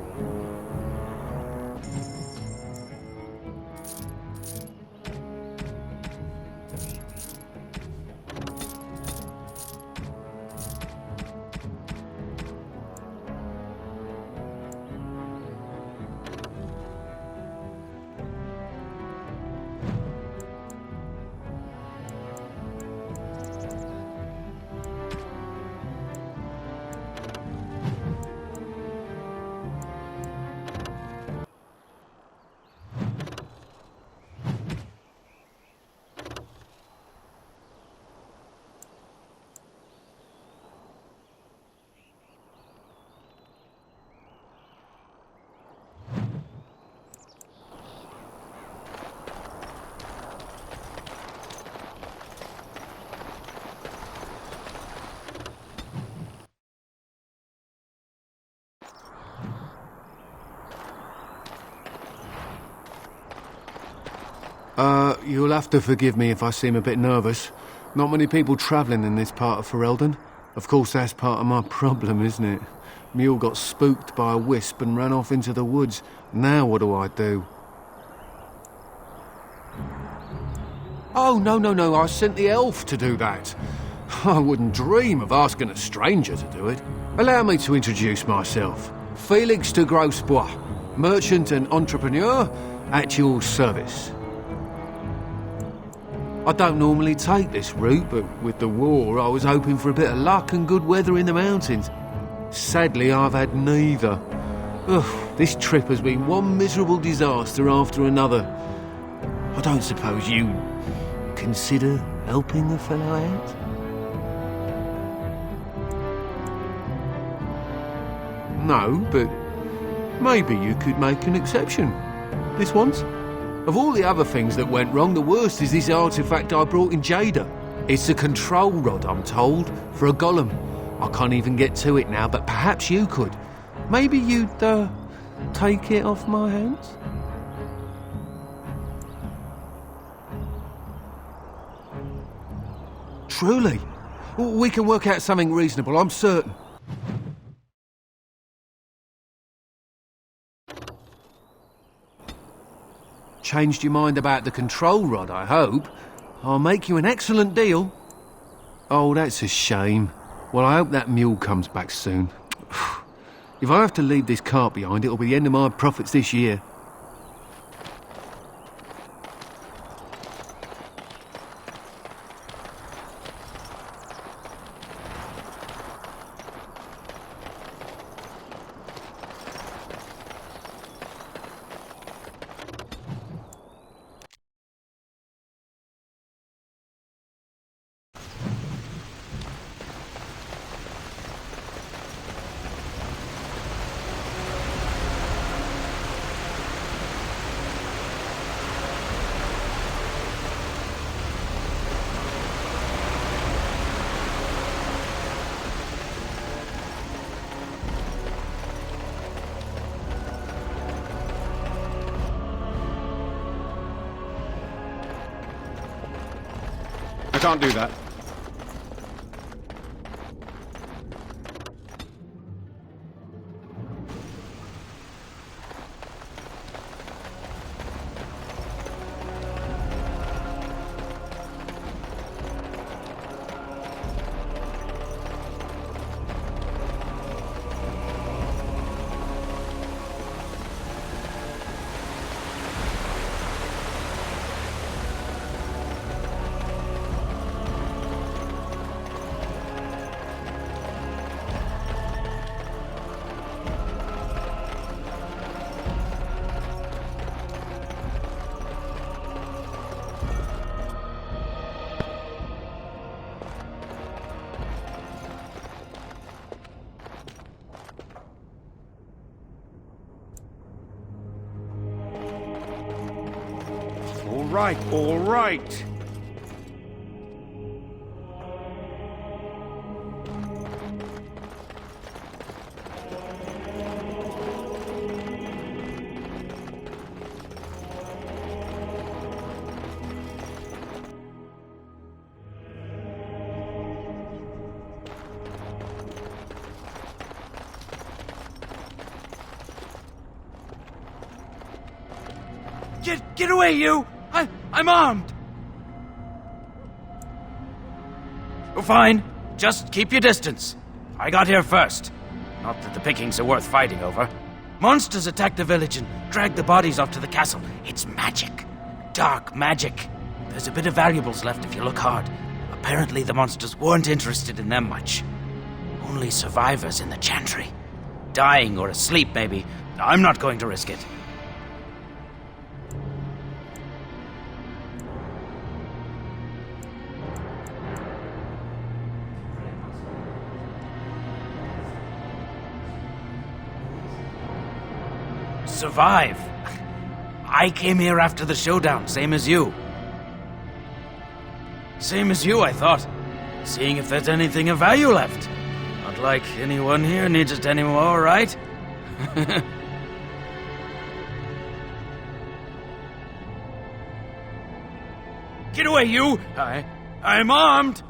You'll have to forgive me if I seem a bit nervous. Not many people travelling in this part of Ferelden. Of course, that's part of my problem, isn't it? Mule got spooked by a wisp and ran off into the woods. Now what do I do? Oh, no, I sent the elf to do that. I wouldn't dream of asking a stranger to do it. Allow me to introduce myself. Felix de Grosbois, merchant and entrepreneur at your service. I don't normally take this route, but with the war, I was hoping for a bit of luck and good weather in the mountains. Sadly, I've had neither. Ugh, this trip has been one miserable disaster after another. I don't suppose you consider helping a fellow out? No, but maybe you could make an exception. This once? Of all the other things that went wrong, the worst is this artifact I brought in Jada. It's a control rod, I'm told, for a golem. I can't even get to it now, but perhaps you could. Maybe you'd, take it off my hands? Truly? We can work out something reasonable, I'm certain. Changed your mind about the control rod, I hope. I'll make you an excellent deal. Oh, that's a shame. Well, I hope that mule comes back soon. If I have to leave this cart behind, it'll be the end of my profits this year. can't do that. All right. Get away, you! I'm armed! Oh, fine. Just keep your distance. I got here first. Not that the pickings are worth fighting over. Monsters attacked the village and dragged the bodies off to the castle. It's magic. Dark magic. There's a bit of valuables left if you look hard. Apparently the monsters weren't interested in them much. Only survivors in the chantry. Dying or asleep, maybe. I'm not going to risk it. Survive? I came here after the showdown, same as you. Same as you, I thought. Seeing if there's anything of value left. Not like anyone here needs it anymore, right? Get away, you! I'm armed!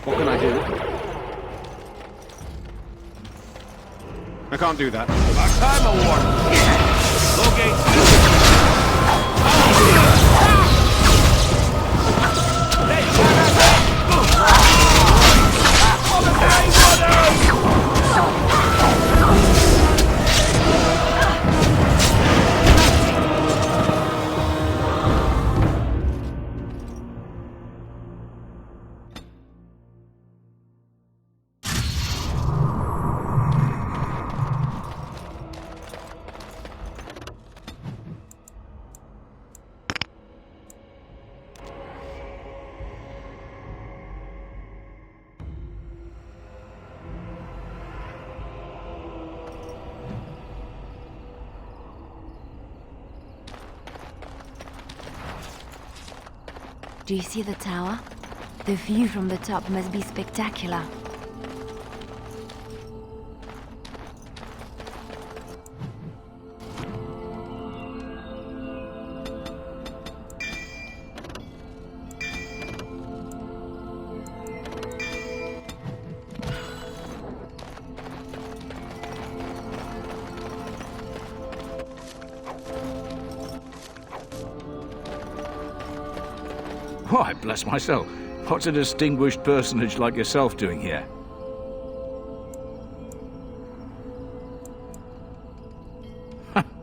What can I do? I can't do that. Our time award. Do you see the tower? The view from the top must be spectacular. Why, bless myself. What's a distinguished personage like yourself doing here?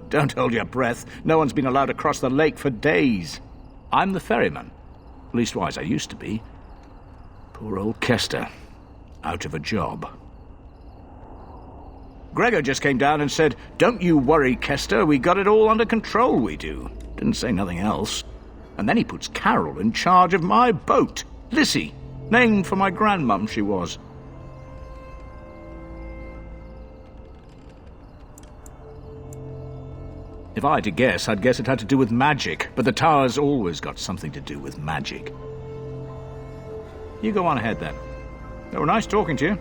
Don't hold your breath. No one's been allowed across the lake for days. I'm the ferryman. Leastwise, I used to be. Poor old Kester. Out of a job. Gregor just came down and said, "Don't you worry, Kester. We got it all under control, we do." Didn't say nothing else. And then he puts Carol in charge of my boat. Lissy, named for my grandmum she was. If I had to guess, I'd guess it had to do with magic, but the tower's always got something to do with magic. You go on ahead then. It were nice talking to you.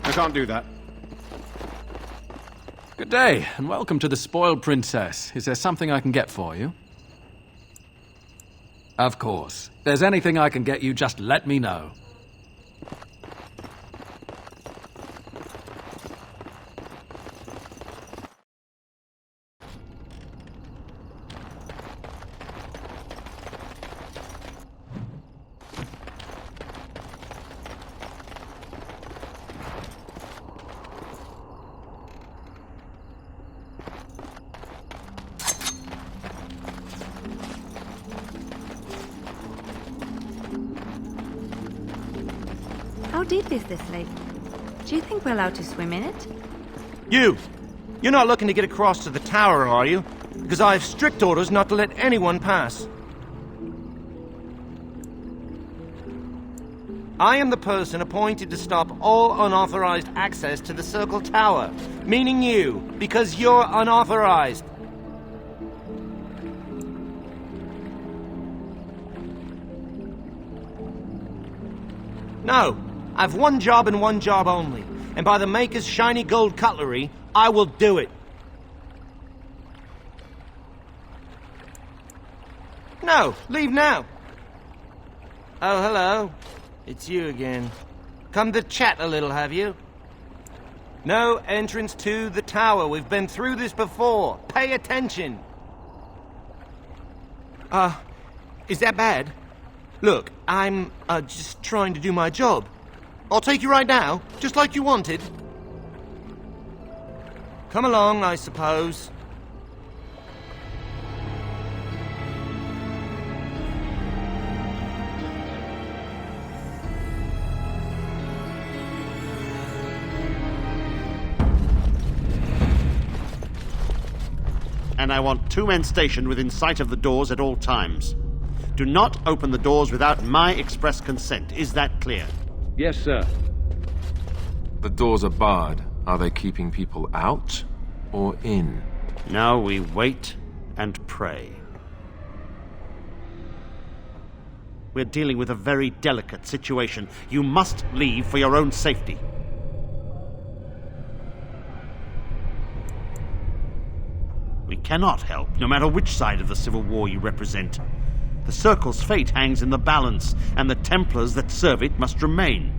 I can't do that. Good day, and welcome to the Spoiled Princess. Is there something I can get for you? Of course. If there's anything I can get you, just let me know. How deep is this lake? Do you think we're allowed to swim in it? You're not looking to get across to the tower, are you? Because I have strict orders not to let anyone pass. I am the person appointed to stop all unauthorized access to the Circle Tower. Meaning you, because you're unauthorized. No, I've one job and one job only. And by the Maker's shiny gold cutlery, I will do it. No, leave now. Oh, hello. It's you again. Come to chat a little, have you? No entrance to the tower. We've been through this before. Pay attention. Is that bad? Look, I'm, just trying to do my job. I'll take you right now, just like you wanted. Come along, I suppose. And I want 2 men stationed within sight of the doors at all times. Do not open the doors without my express consent. Is that clear? Yes, sir. The doors are barred. Are they keeping people out or in? Now we wait and pray. We're dealing with a very delicate situation. You must leave for your own safety. We cannot help, no matter which side of the civil war you represent. The Circle's fate hangs in the balance, and the Templars that serve it must remain.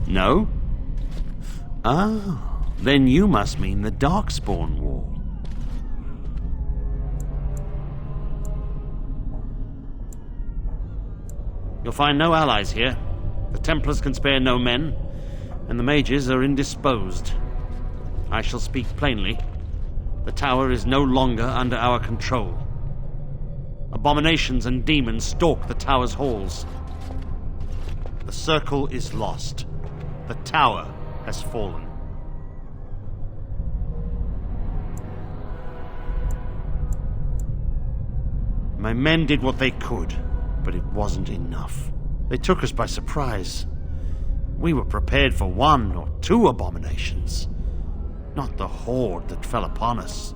No? Oh, then you must mean the Darkspawn War. You'll find no allies here. The Templars can spare no men, and the mages are indisposed. I shall speak plainly. The tower is no longer under our control. Abominations and demons stalk the tower's halls. The Circle is lost. The tower has fallen. My men did what they could, but it wasn't enough. They took us by surprise. We were prepared for 1 or 2 abominations, not the horde that fell upon us.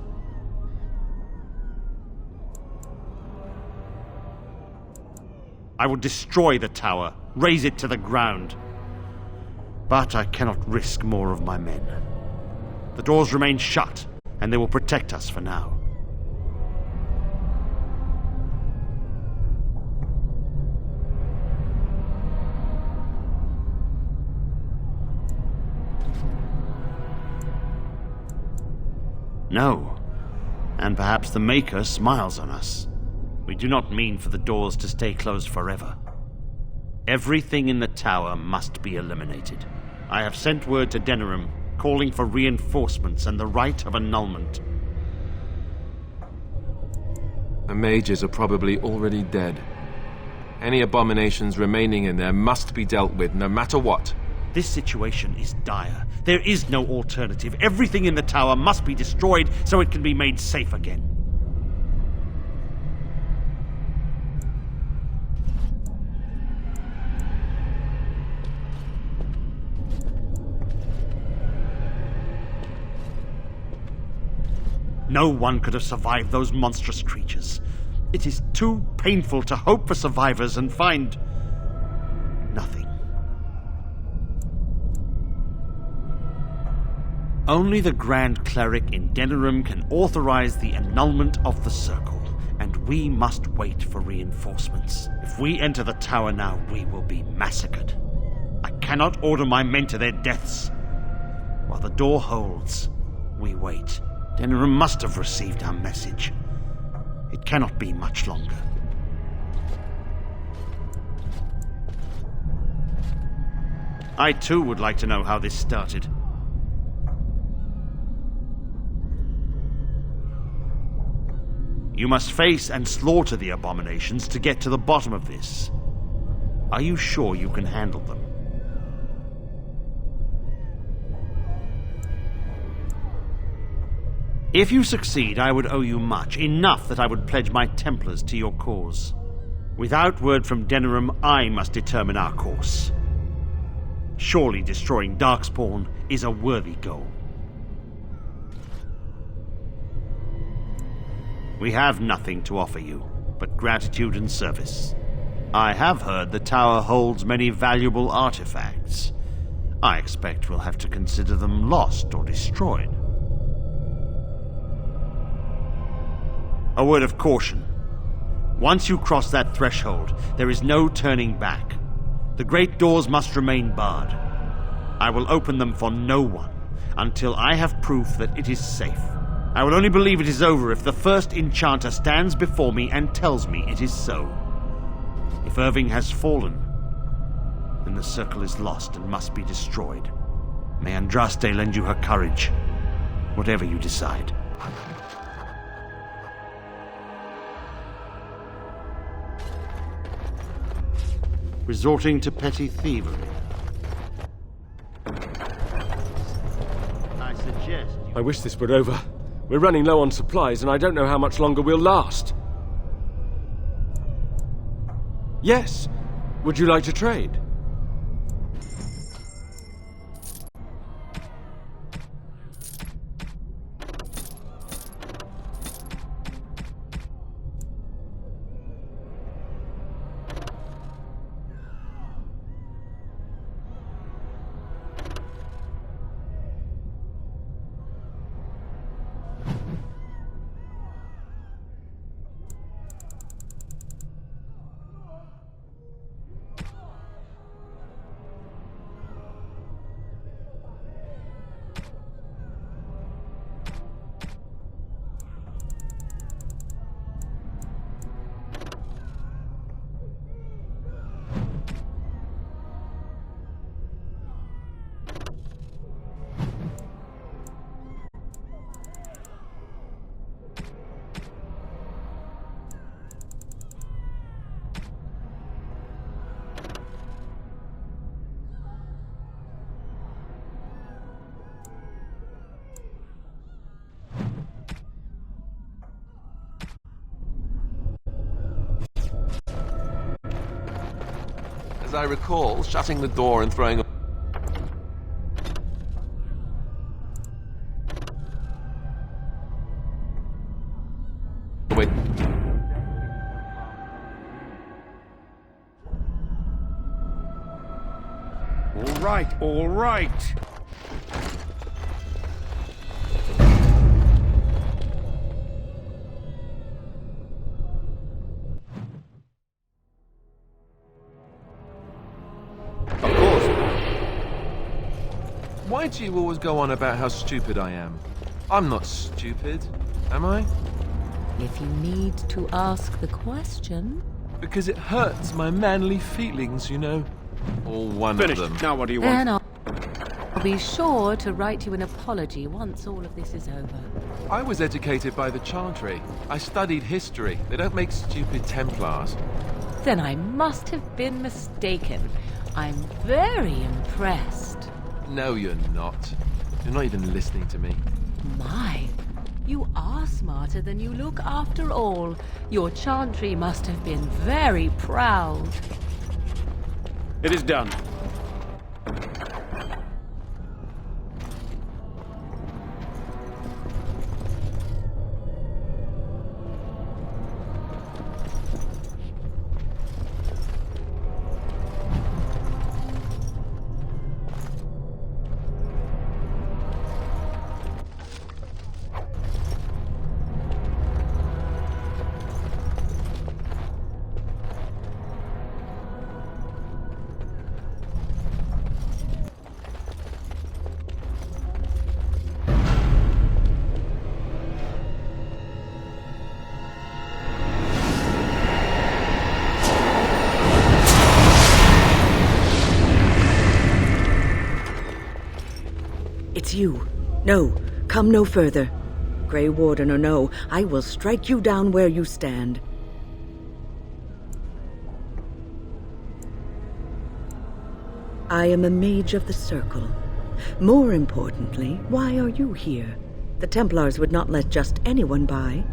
I will destroy the tower, raze it to the ground. But I cannot risk more of my men. The doors remain shut, and they will protect us for now. No, and perhaps the Maker smiles on us. We do not mean for the doors to stay closed forever. Everything in the tower must be eliminated. I have sent word to Denerim, calling for reinforcements and the right of annulment. The mages are probably already dead. Any abominations remaining in there must be dealt with, no matter what. This situation is dire. There is no alternative. Everything in the tower must be destroyed so it can be made safe again. No one could have survived those monstrous creatures. It is too painful to hope for survivors and find nothing. Only the Grand Cleric in Denerim can authorize the annulment of the Circle, and we must wait for reinforcements. If we enter the tower now, we will be massacred. I cannot order my men to their deaths. While the door holds, we wait. Denerim must have received our message. It cannot be much longer. I too would like to know how this started. You must face and slaughter the abominations to get to the bottom of this. Are you sure you can handle them? If you succeed, I would owe you much, enough that I would pledge my Templars to your cause. Without word from Denerim, I must determine our course. Surely destroying Darkspawn is a worthy goal. We have nothing to offer you, but gratitude and service. I have heard the tower holds many valuable artifacts. I expect we'll have to consider them lost or destroyed. A word of caution. Once you cross that threshold, there is no turning back. The great doors must remain barred. I will open them for no one until I have proof that it is safe. I will only believe it is over if the first enchanter stands before me and tells me it is so. If Irving has fallen, then the Circle is lost and must be destroyed. May Andraste lend you her courage, whatever you decide. Resorting to petty thievery. I suggest... I wish this were over. We're running low on supplies, and I don't know how much longer we'll last. Yes. Would you like to trade? I recall shutting the door and throwing away. All right. Why do you always go on about how stupid I am? I'm not stupid, am I? If you need to ask the question... Because it hurts my manly feelings, you know. Or one Finished. of them. Now what do you Then want? I'll be sure to write you an apology once all of this is over. I was educated by the Chantry. I studied history. They don't make stupid Templars. Then I must have been mistaken. I'm very impressed. No, you're not. You're not even listening to me. My, you are smarter than you look after all. Your Chantry must have been very proud. It is done. It's you. No, come no further. Grey Warden or no, I will strike you down where you stand. I am a mage of the Circle. More importantly, why are you here? The Templars would not let just anyone by.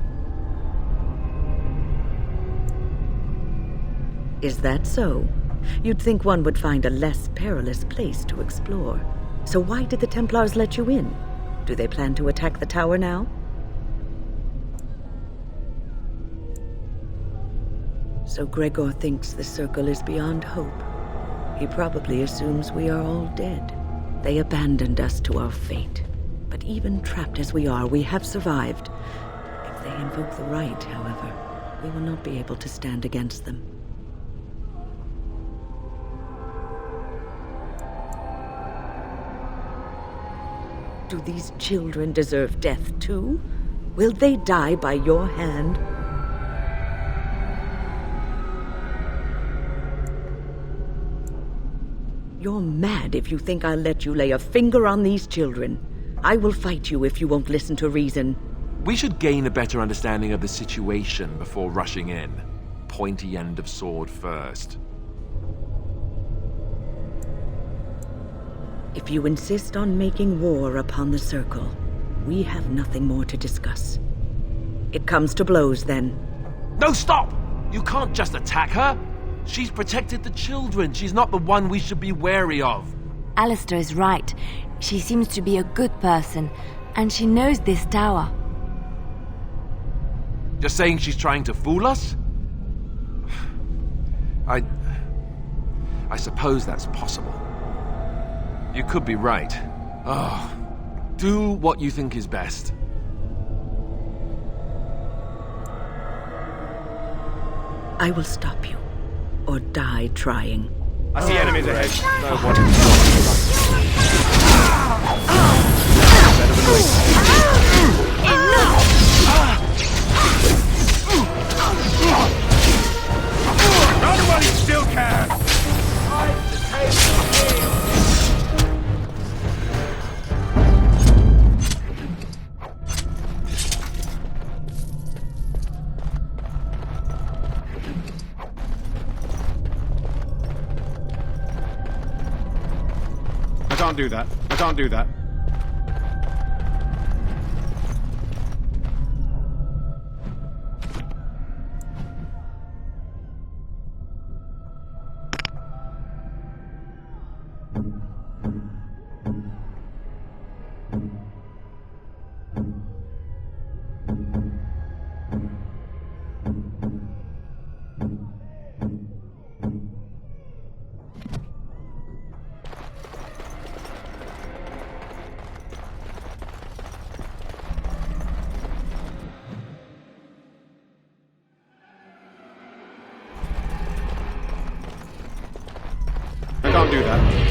Is that so? You'd think one would find a less perilous place to explore. So why did the Templars let you in? Do they plan to attack the tower now? So Gregor thinks the Circle is beyond hope. He probably assumes we are all dead. They abandoned us to our fate. But even trapped as we are, we have survived. If they invoke the right, however, we will not be able to stand against them. Do these children deserve death too? Will they die by your hand? You're mad if you think I'll let you lay a finger on these children. I will fight you if you won't listen to reason. We should gain a better understanding of the situation before rushing in. Pointy end of sword first. If you insist on making war upon the Circle, we have nothing more to discuss. It comes to blows, then. No, stop! You can't just attack her! She's protected the children. She's not the one we should be wary of. Alistair is right. She seems to be a good person, and she knows this tower. You're saying she's trying to fool us? I suppose that's possible. You could be right. Oh, do what you think is best. I will stop you, or die trying. I see enemies ahead. No one. Better than not while you still can. I can't do that. I can't do that. I can't do that.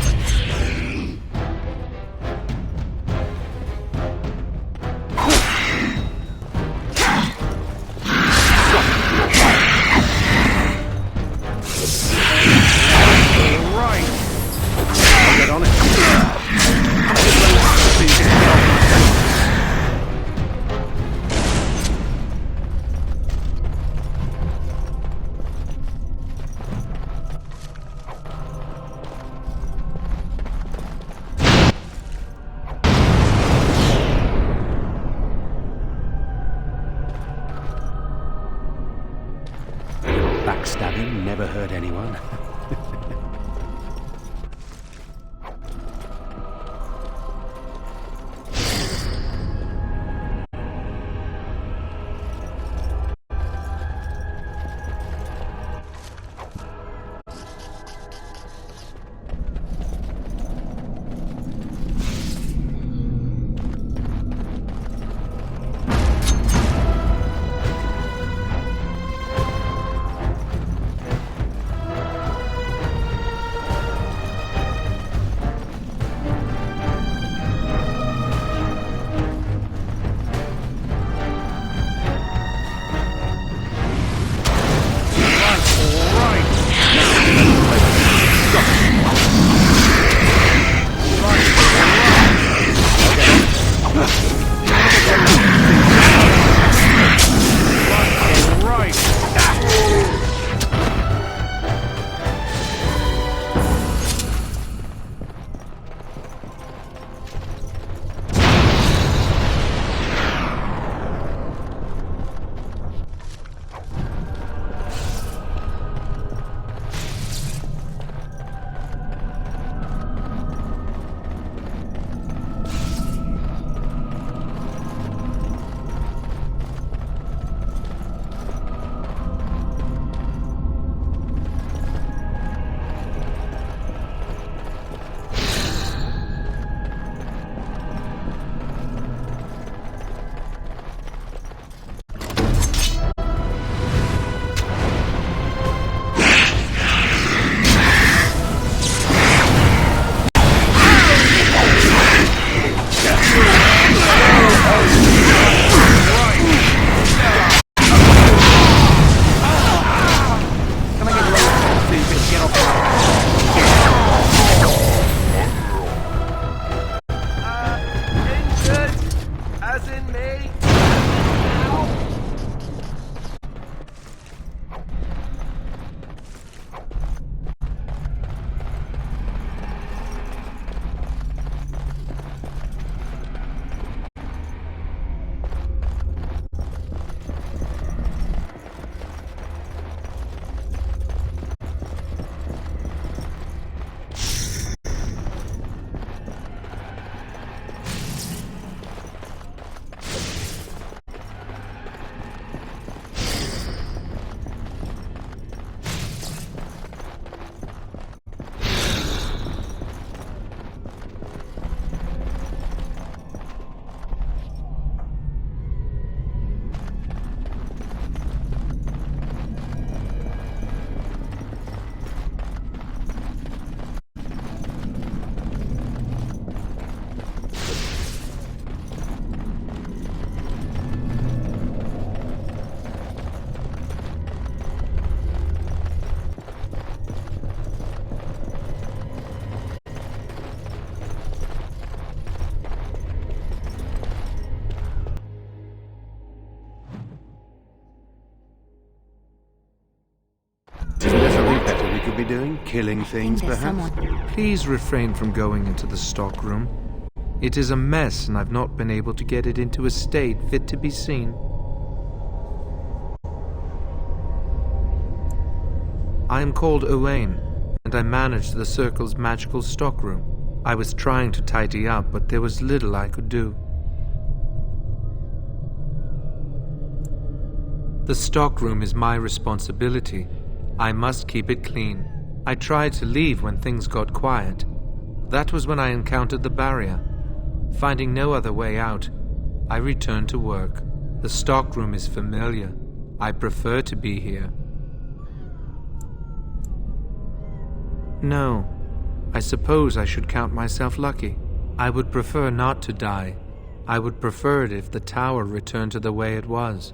Backstabbing never hurt anyone. Be doing? Killing things, perhaps? Please refrain from going into the stockroom. It is a mess, and I've not been able to get it into a state fit to be seen. I am called Owain, and I managed the Circle's magical stockroom. I was trying to tidy up, but there was little I could do. The stockroom is my responsibility. I must keep it clean. I tried to leave when things got quiet. That was when I encountered the barrier. Finding no other way out, I returned to work. The stockroom is familiar. I prefer to be here. No, I suppose I should count myself lucky. I would prefer not to die. I would prefer it if the tower returned to the way it was.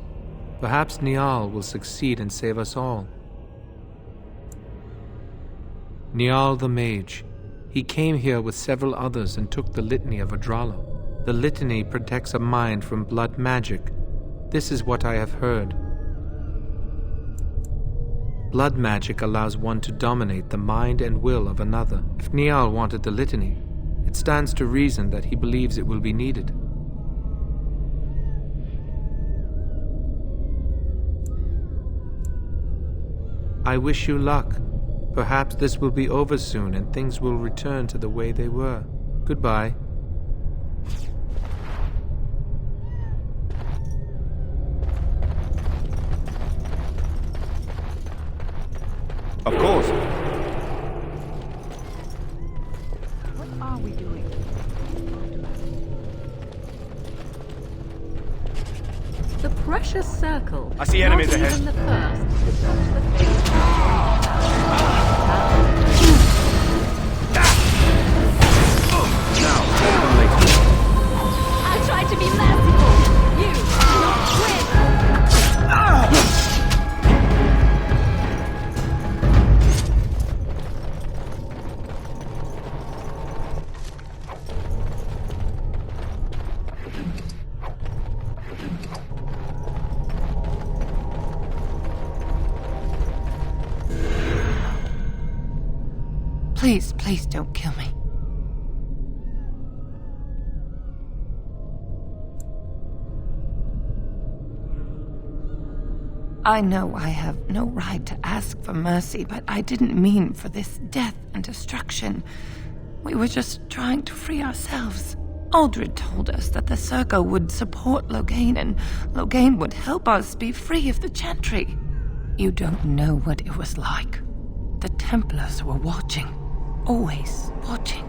Perhaps Niall will succeed and save us all. Niall the Mage. He came here with several others and took the Litany of Adralo. The Litany protects a mind from blood magic. This is what I have heard. Blood magic allows one to dominate the mind and will of another. If Niall wanted the Litany, it stands to reason that he believes it will be needed. I wish you luck. Perhaps this will be over soon and things will return to the way they were. Goodbye. Of course. What are we doing? The precious circle. I see enemies Not ahead. even the first to touch the fate. I tried to be merciful. You, not quick. Please, please don't kill me. I know I have no right to ask for mercy, but I didn't mean for this death and destruction. We were just trying to free ourselves. Aldred told us that the Circle would support Loghain, and Loghain would help us be free of the Chantry. You don't know what it was like. The Templars were watching. Always watching.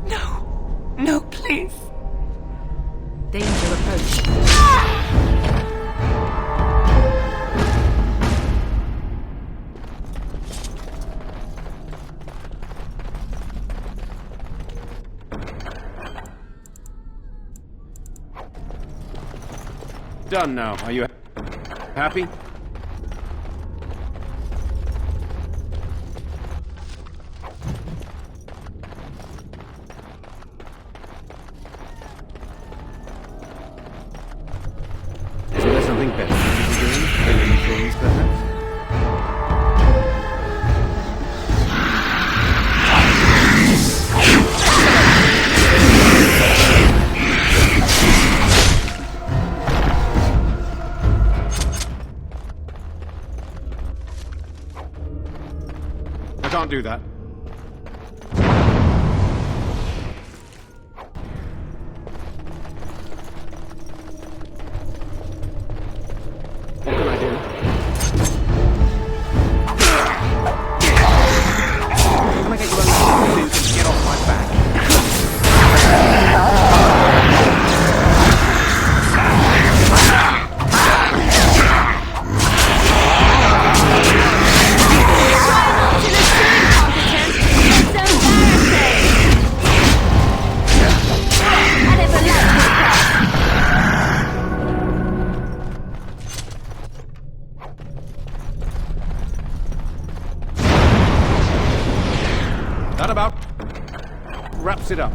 No. No, please. Danger approaching. Done now. Are you happy? Isn't there something better you could be doing? Building things, perhaps? I can't do that. What can I do? Can I get you a little bit to get off my back? That about wraps it up.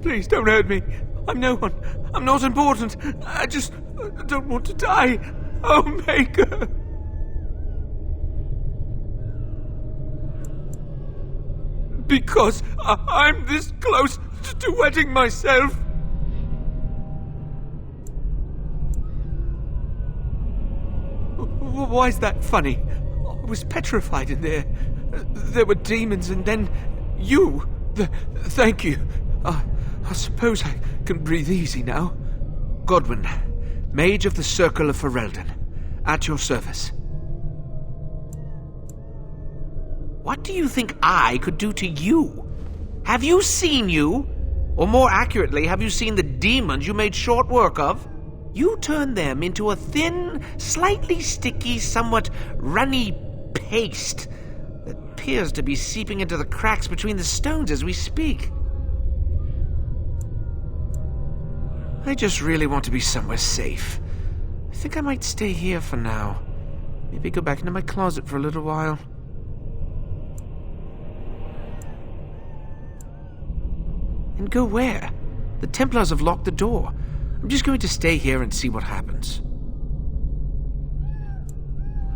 Please don't hurt me. I'm no one. I'm not important. I just don't want to die. Oh, Maker. Because I'm this close to wedding myself. Why is that funny? I was petrified in there. There were demons and then you. Thank you. I suppose I can breathe easy now. Godwin, Mage of the Circle of Ferelden, at your service. What do you think I could do to you? Have you seen you? Or more accurately, have you seen the demons you made short work of? You turned them into a thin, slightly sticky, somewhat runny paste that appears to be seeping into the cracks between the stones as we speak. I just really want to be somewhere safe. I think I might stay here for now. Maybe go back into my closet for a little while. And go where? The Templars have locked the door. I'm just going to stay here and see what happens.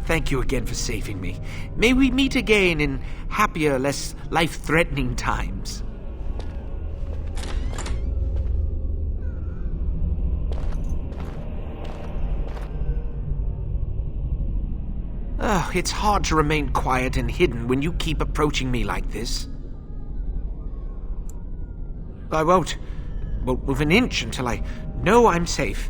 Thank you again for saving me. May we meet again in happier, less life-threatening times. Ugh, it's hard to remain quiet and hidden when you keep approaching me like this. I won't move an inch until I know I'm safe.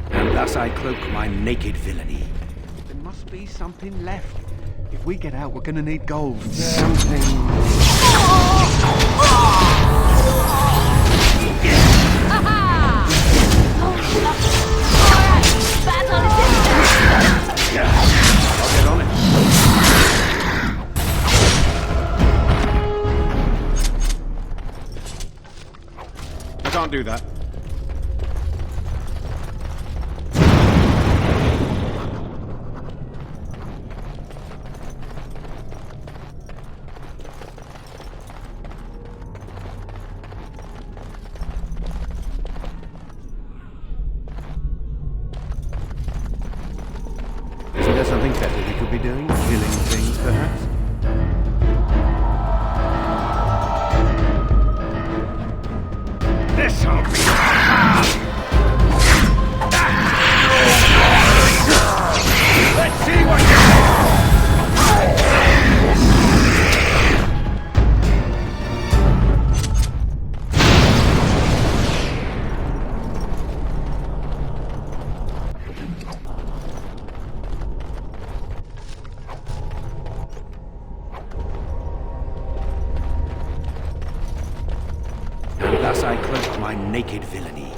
And thus I cloak my naked villainy. There must be something left. If we get out, we're gonna need gold. I can't do that. Isn't there something better we could be doing? Killing things, perhaps? This'll be... Let's see what you And thus I cloak my naked villainy.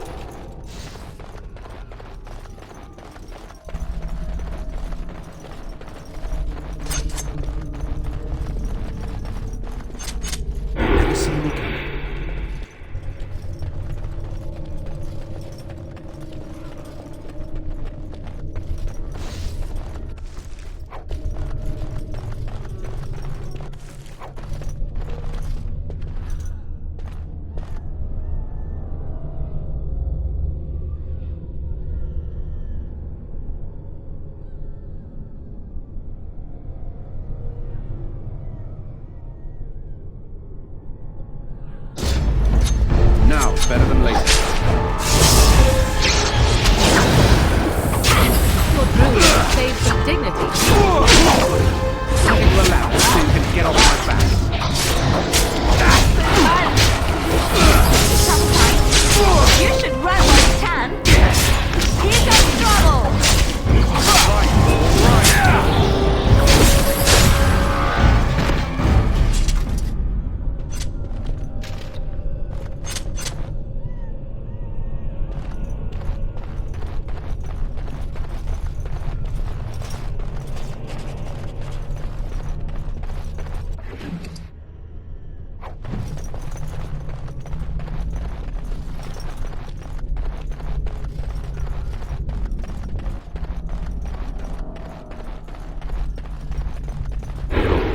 Never see me coming.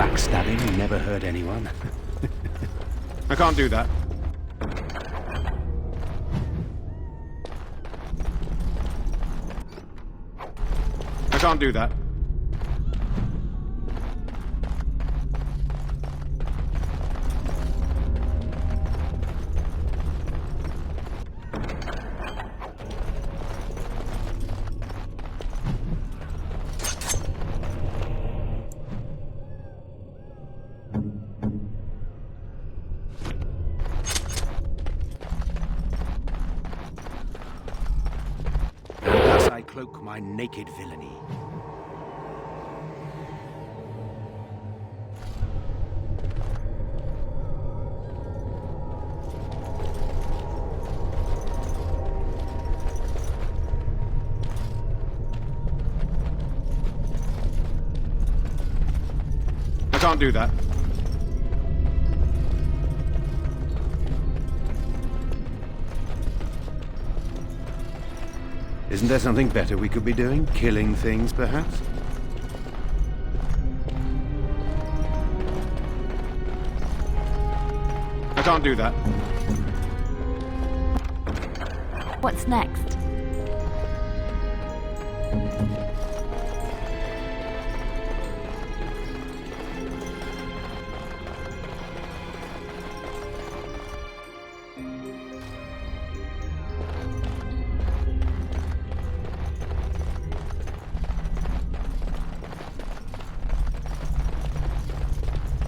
Backstabbing never hurt anyone. I can't do that. I can't do that. Thus I cloak my naked villainy. I can't do that. Isn't there something better we could be doing? Killing things, perhaps? I can't do that. What's next?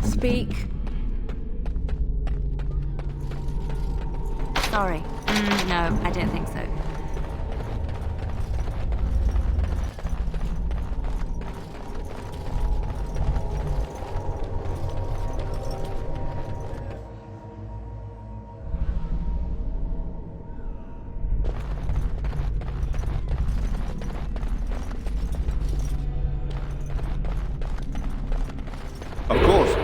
Speak. Sorry. No, I don't think so. Of course.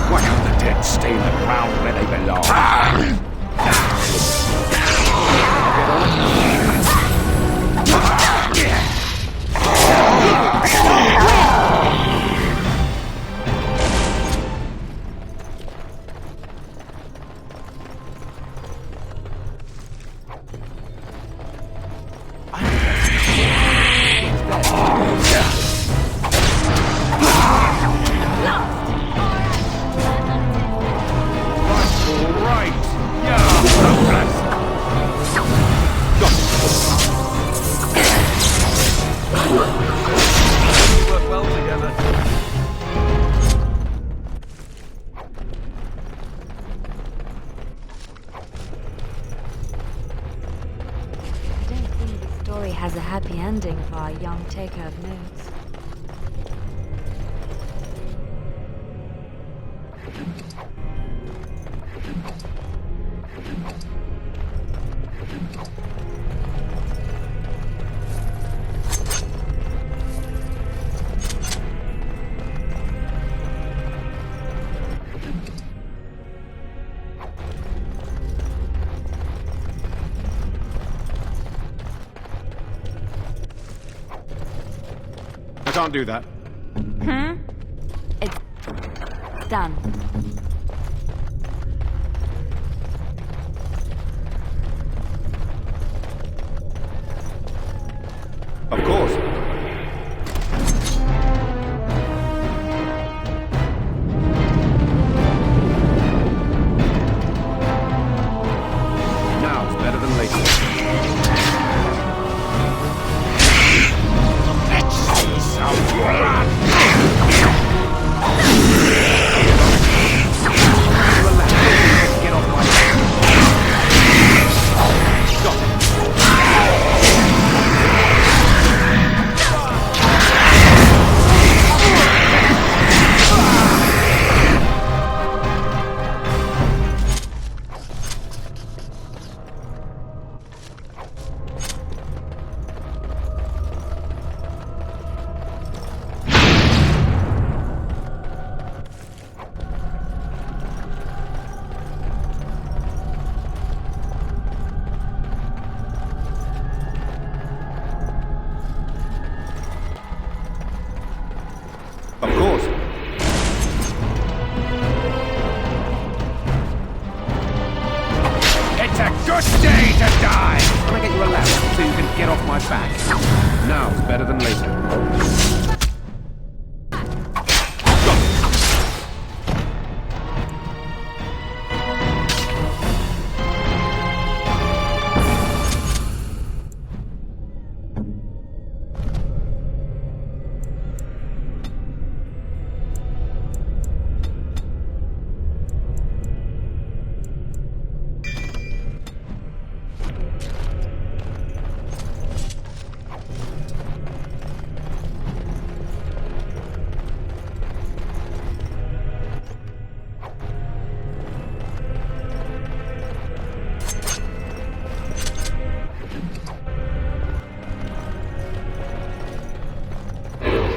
Why can't the dead stay in the ground where they belong? Has a happy ending for our young taker of nodes. I can't do that. It's done. Of course. Now is better than later. Get off my back. Now's better than later.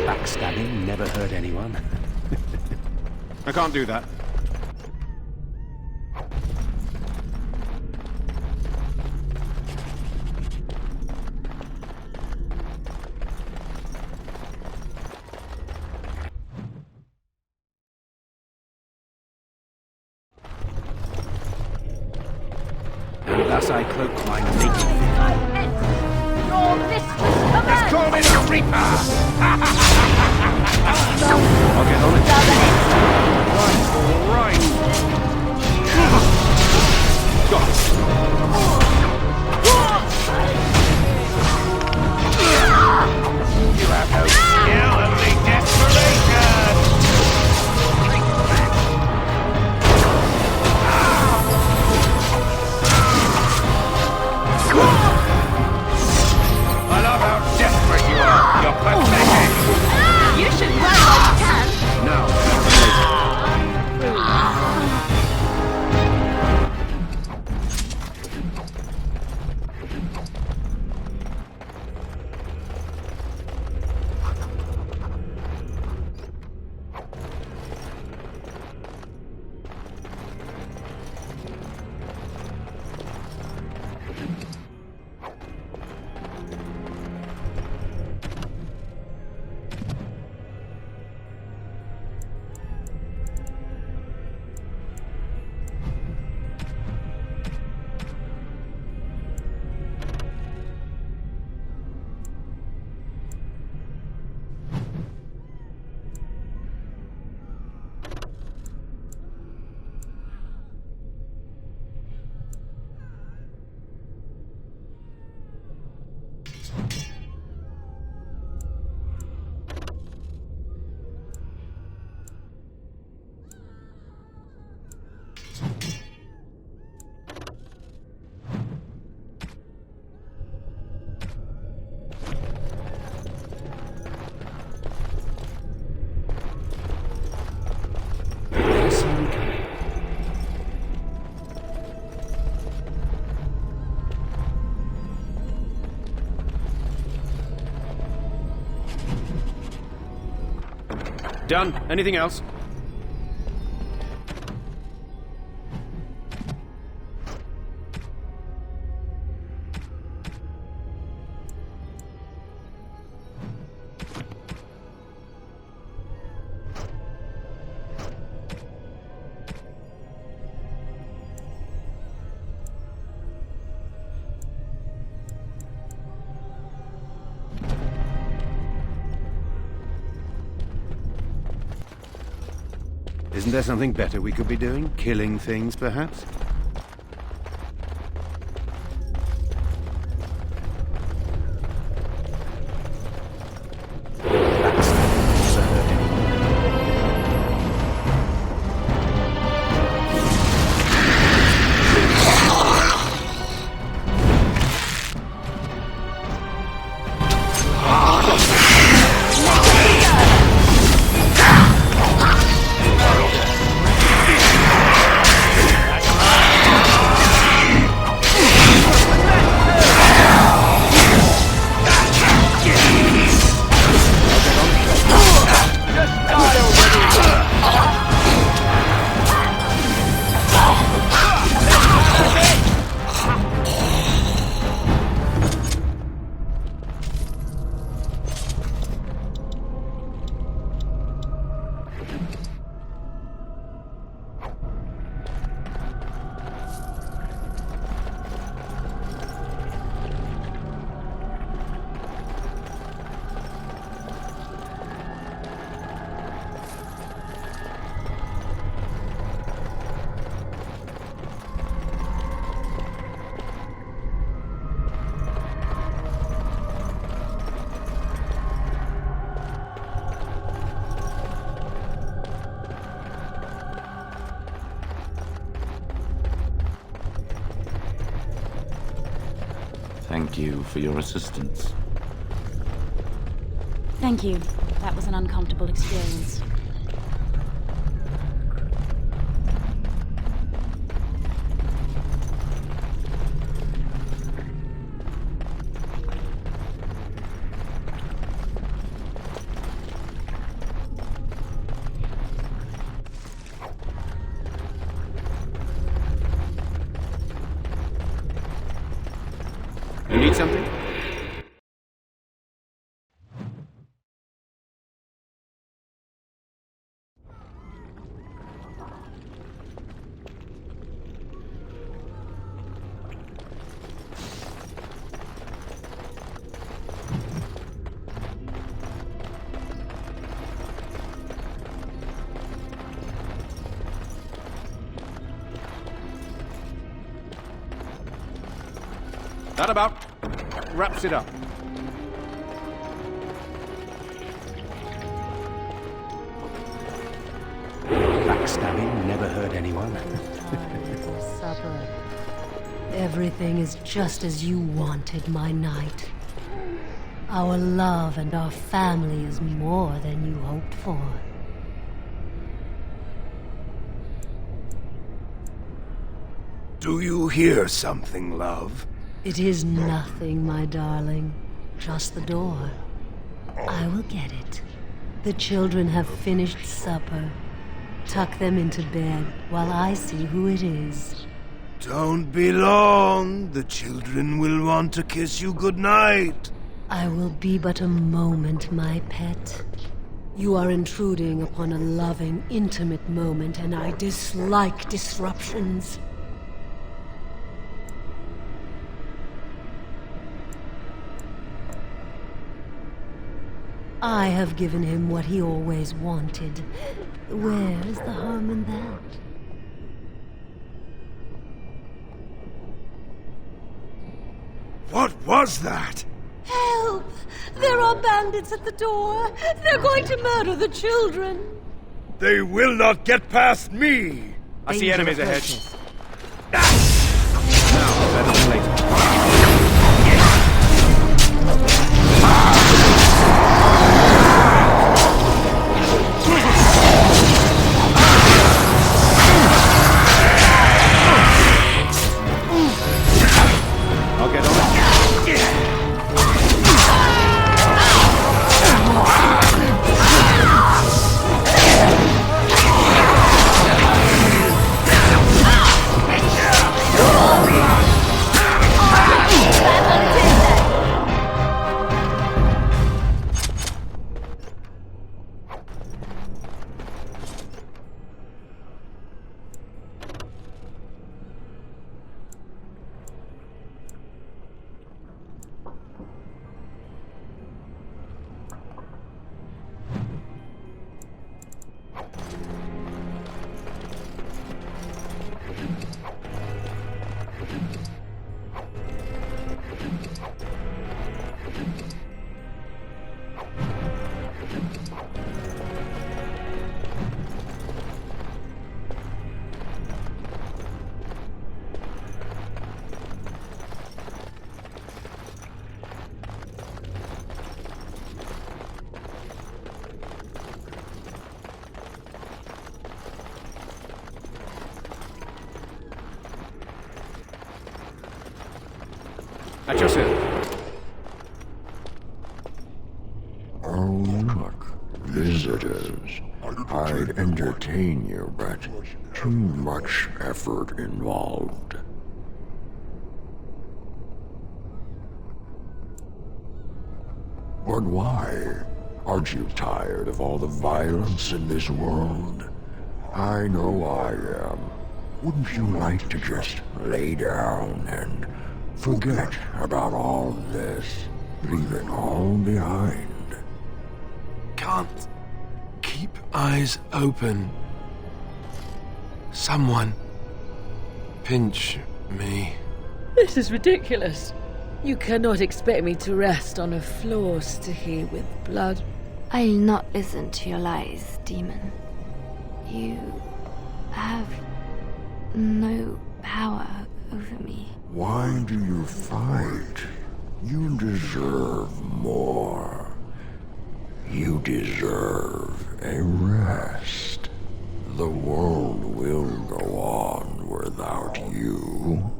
Backstabbing never hurt anyone. I can't do that. And thus I cloak my naked figure. Your mistress commands! Call me the Reaper! I'll get on it. Right, right. Got it. You have no skill, only desperation! I love how desperate you are. You're pathetic. You should run while you can. Now, done. Anything else? Isn't there something better we could be doing? Killing things, perhaps? That's you for your assistance. Thank you. That was an uncomfortable experience. You need something? That about wraps it up. Backstabbing never hurt anyone. Supper. Everything is just as you wanted, my knight. Our love and our family is more than you hoped for. Do you hear something, love? It is nothing, my darling. Just the door. I will get it. The children have finished supper. Tuck them into bed while I see who it is. Don't be long. The children will want to kiss you goodnight. I will be but a moment, my pet. You are intruding upon a loving, intimate moment, and I dislike disruptions. I have given him what he always wanted. Where is the harm in that? What was that? Help! There are bandits at the door! They're going to murder the children! They will not get past me! I see enemies ahead. Now, better than later. I'll get on it. At your service. Oh, look. Visitors. I'd entertain you, but too much effort involved. But why? Aren't you tired of all the violence in this world? I know I am. Wouldn't you like to just lay down and forget about all this? Leave it all behind. Can't keep eyes open. Someone pinch me. This is ridiculous. You cannot expect me to rest on a floor sticky with blood. I'll not listen to your lies, demon. You have no power over me. Why do you fight? You deserve more. You deserve a rest. The world will go on without you.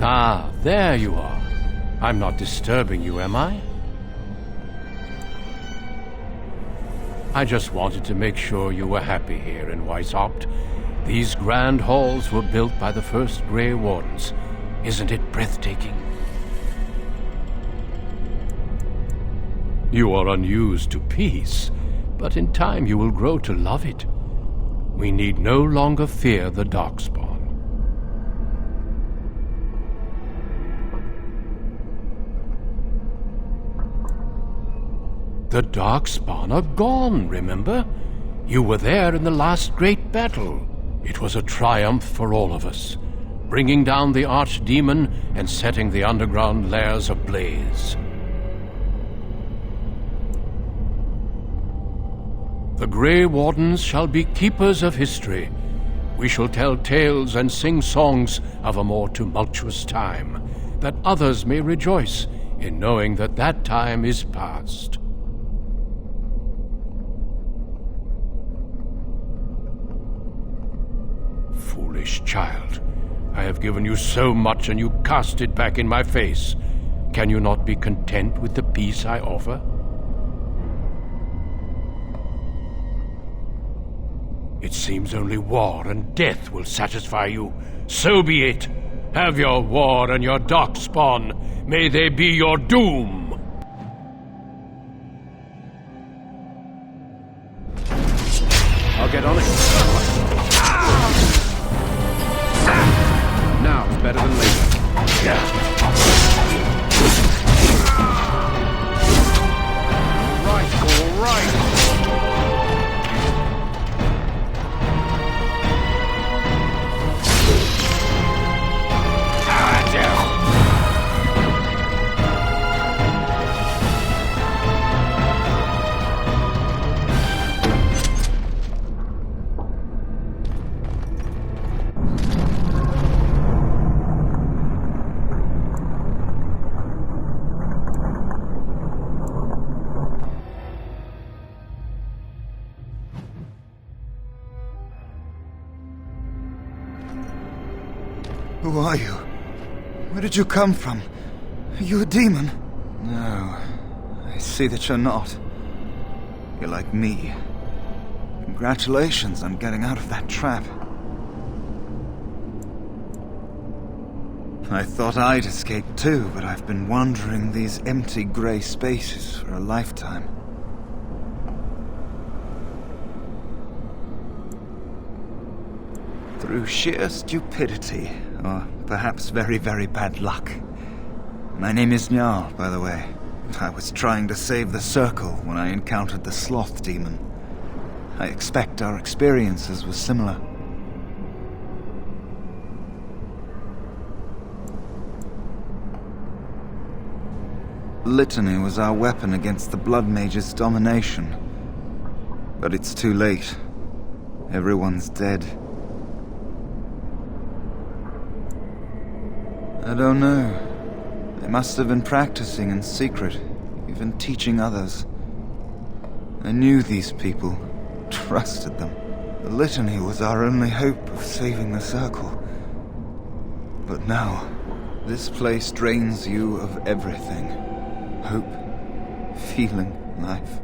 Ah, there you are. I'm not disturbing you, am I? I just wanted to make sure you were happy here in Weishaupt. These grand halls were built by the first Grey Wardens. Isn't it breathtaking? You are unused to peace, but in time you will grow to love it. We need no longer fear the Darkspawn. The Darkspawn are gone, remember? You were there in the last great battle. It was a triumph for all of us, bringing down the Archdemon and setting the underground lairs ablaze. The Grey Wardens shall be keepers of history. We shall tell tales and sing songs of a more tumultuous time, that others may rejoice in knowing that that time is past. Foolish child. I have given you so much and you cast it back in my face. Can you not be content with the peace I offer? It seems only war and death will satisfy you. So be it. Have your war and your Darkspawn. May they be your doom. I'll get on it. Now it's better than later. Yeah. All right. Who are you? Where did you come from? Are you a demon? No, I see that you're not. You're like me. Congratulations on getting out of that trap. I thought I'd escaped too, but I've been wandering these empty grey spaces for a lifetime. Through sheer stupidity, or perhaps very, very bad luck. My name is Njal, by the way. I was trying to save the Circle when I encountered the Sloth Demon. I expect our experiences were similar. Litany was our weapon against the Blood Mage's domination. But it's too late. Everyone's dead. I don't know. They must have been practicing in secret, even teaching others. I knew these people, trusted them. The Litany was our only hope of saving the Circle. But now, this place drains you of everything. Hope, feeling, life.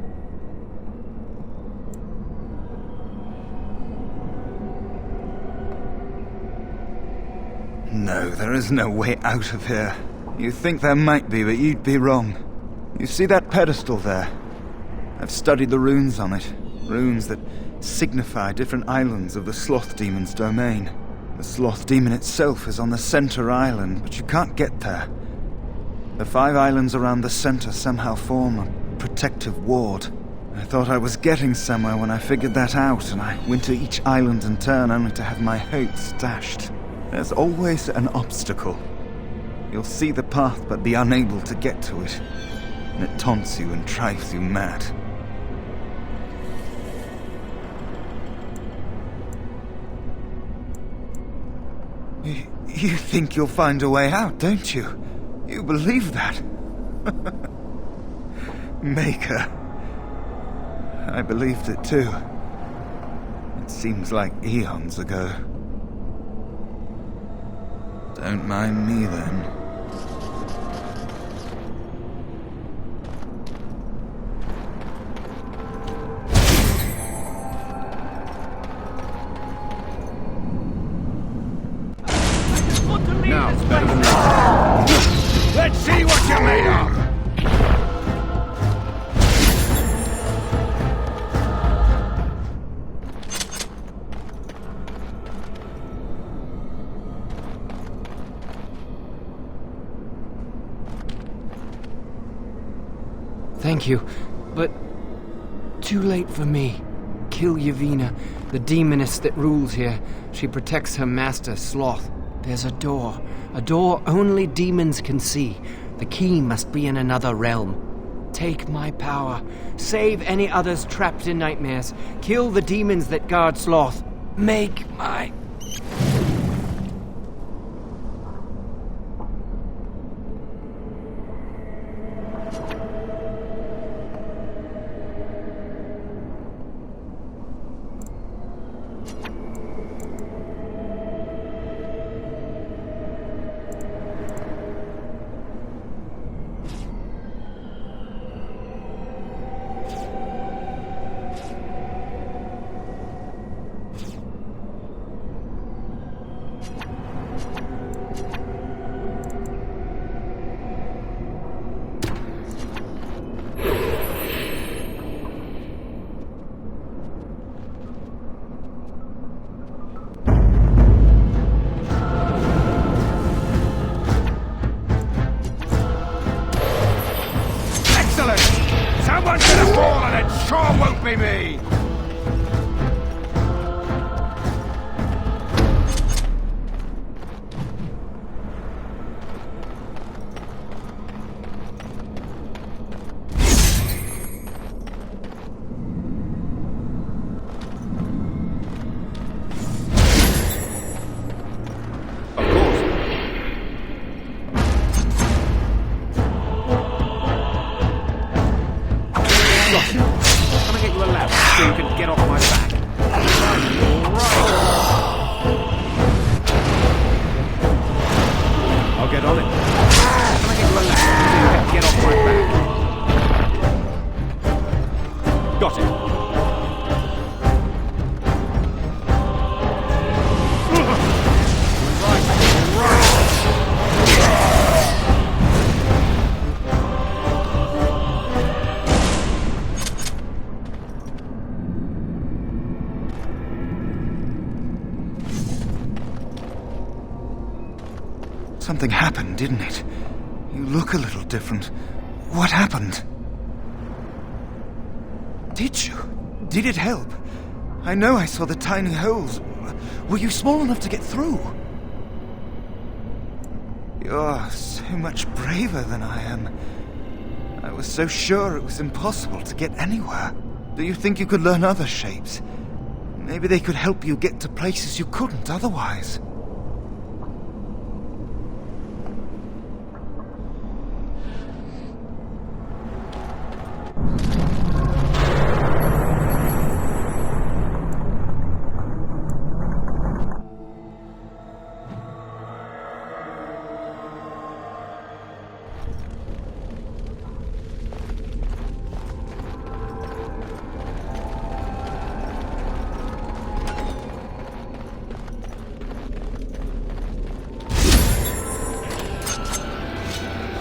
No, there is no way out of here. You think there might be, but you'd be wrong. You see that pedestal there? I've studied the runes on it. Runes that signify different islands of the Sloth Demon's domain. The Sloth Demon itself is on the center island, but you can't get there. The 5 islands around the center somehow form a protective ward. I thought I was getting somewhere when I figured that out, and I went to each island in turn only to have my hopes dashed. There's always an obstacle. You'll see the path but be unable to get to it, and it taunts you and drives you mad. You think you'll find a way out, don't you? You believe that? Maker. I believed it too. It seems like eons ago. Don't mind me then. Now it's better than that. Let's see what you're made of! Thank you, but too late for me. Kill Yevina, the demoness that rules here. She protects her master, Sloth. There's a door only demons can see. The key must be in another realm. Take my power. Save any others trapped in nightmares. Kill the demons that guard Sloth. Make my... Someone's gonna fall and it sure won't be me! Can I get you a ladder so you can get off my back? I'll get on it. Can I get you a ladder so you can get off my back? Got it. Something happened, didn't it? You look a little different. What happened? Did you? Did it help? I know I saw the tiny holes. Were you small enough to get through? You're so much braver than I am. I was so sure it was impossible to get anywhere. Do you think you could learn other shapes? Maybe they could help you get to places you couldn't otherwise.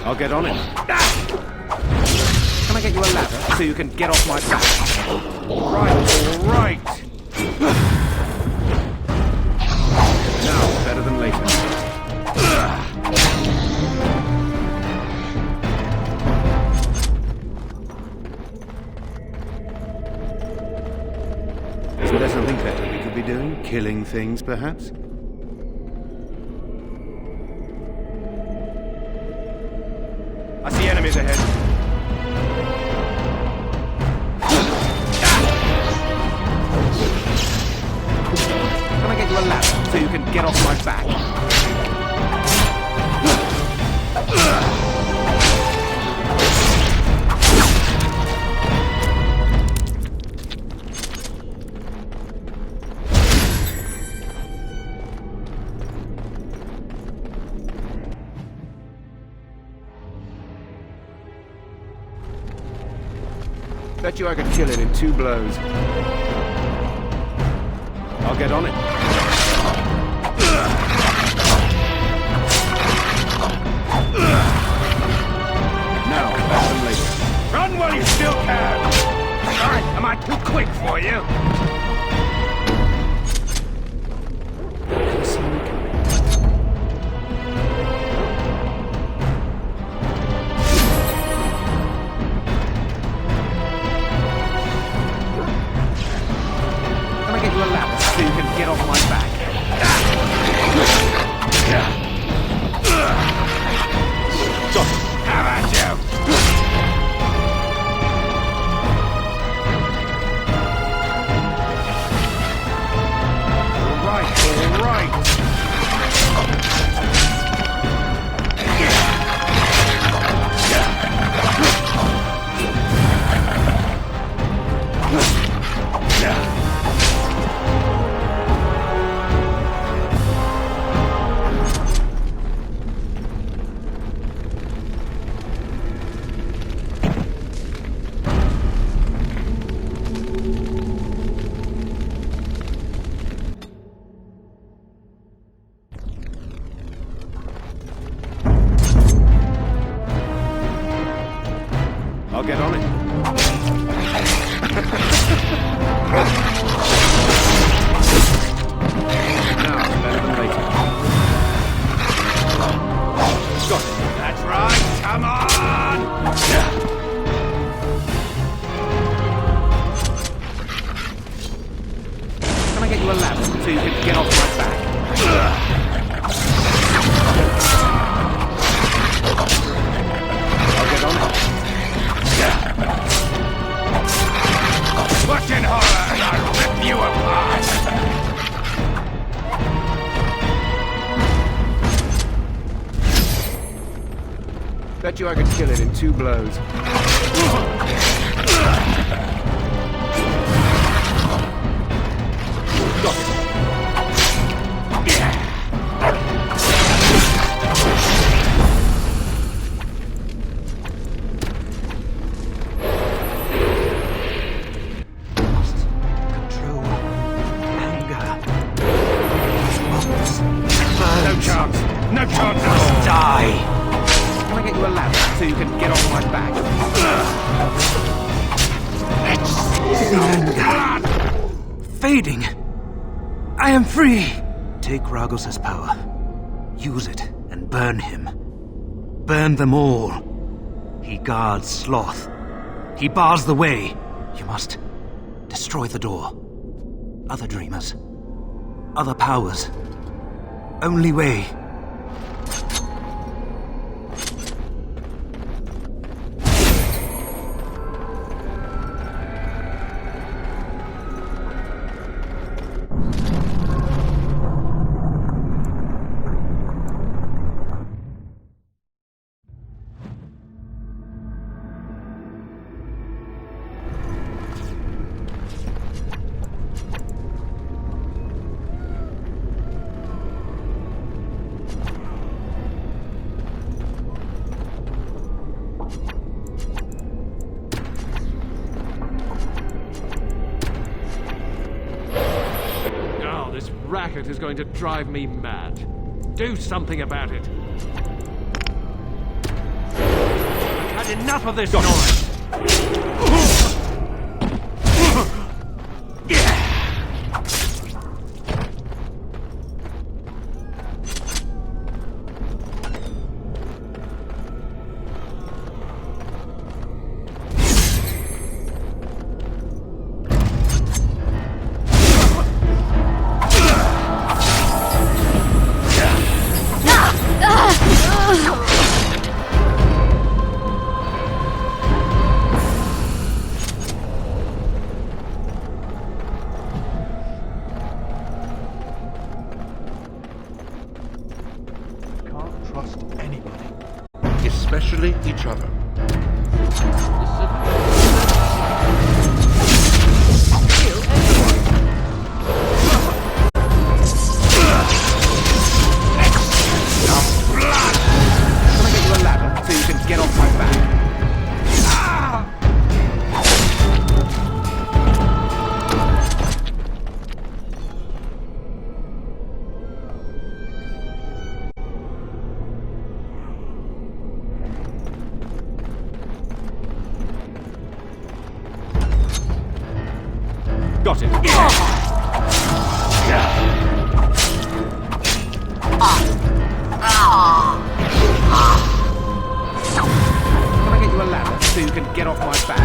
I'll get on it. Can I get you a ladder so you can get off my back? All right. Now, better than later. Isn't there something better we could be doing? Killing things, perhaps? enemies ahead. Can I get you a ladder so you can get off my back? Bet you I could kill it in 2 blows. I'll get on it. Now, better than later. Run while you still can! Sorry, am I too quick for you? Can I get you a ladder so you can get off my back? How about you? All right. I'll get on it. Now, better than later. Got it. That's right, come on! Can I get you a ladder so you can get off my back? I'll get on it. Watch in horror and I'll rip you apart! Bet you I could kill it in 2 blows. Got it. No chance! No chance at all! Die! Can I get you a ladder so you can get off my back? Fading. I am free. Take Ragos' power. Use it and burn him. Burn them all. He guards Sloth. He bars the way. You must destroy the door. Other dreamers. Other powers. Only way. Racket is going to drive me mad. Do something about it. I've had enough of this noise. trust anybody. Especially each other. So you can get off my back.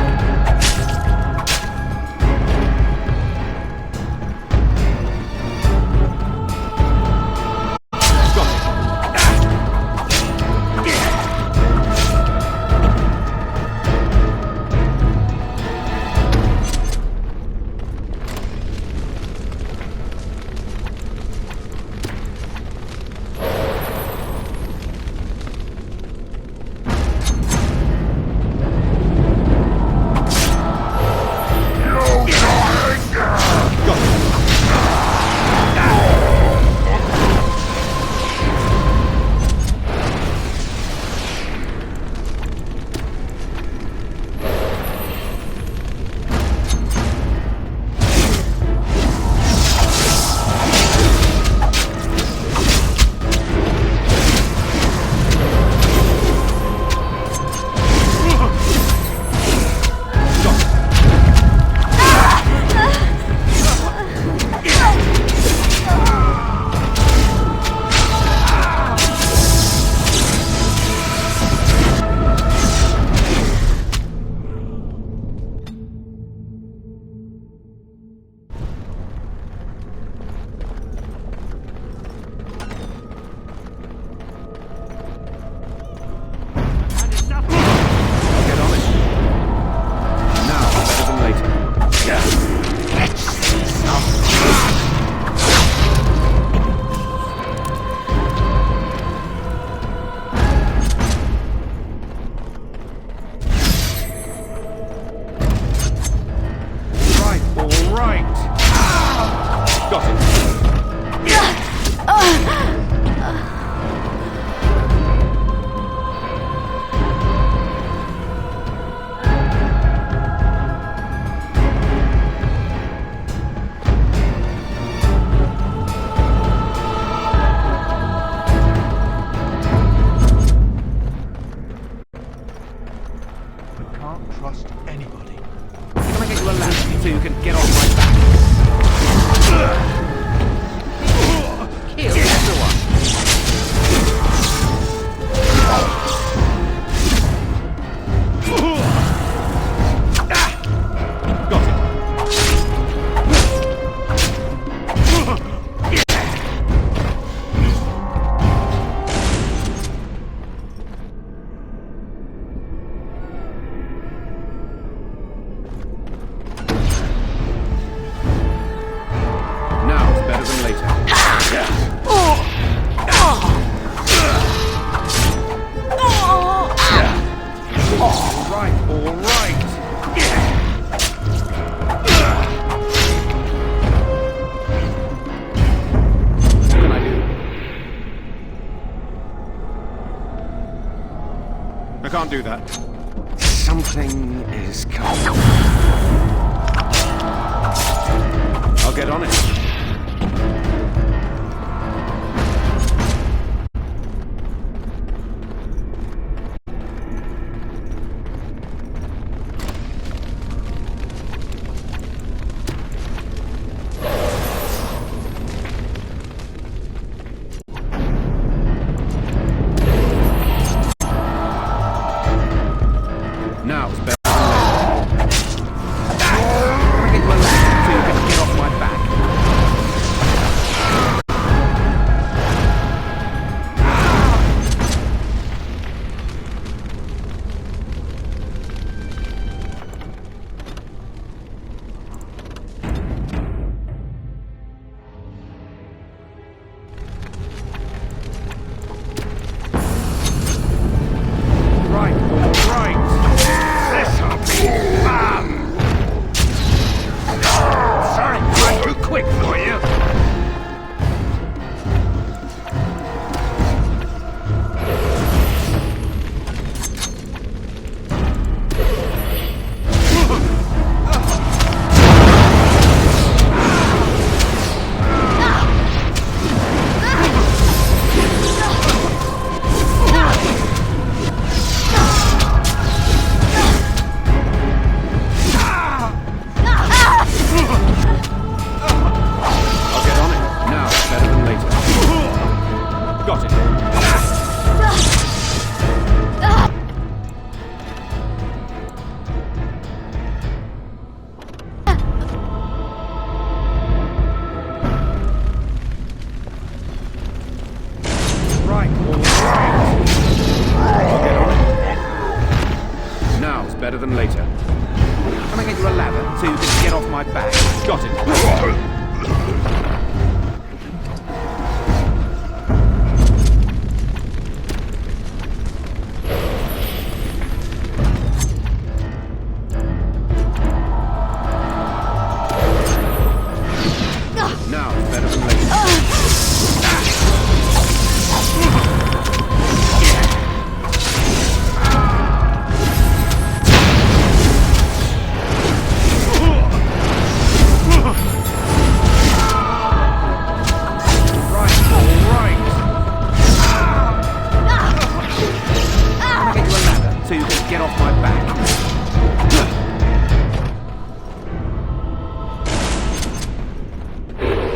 Got it. Can I get you a ladder so you can get off my back? Can't do that. Something is coming. I'll get on it. better than later. Can I get you a ladder so you can get off my back? Got it. Now it's better than later.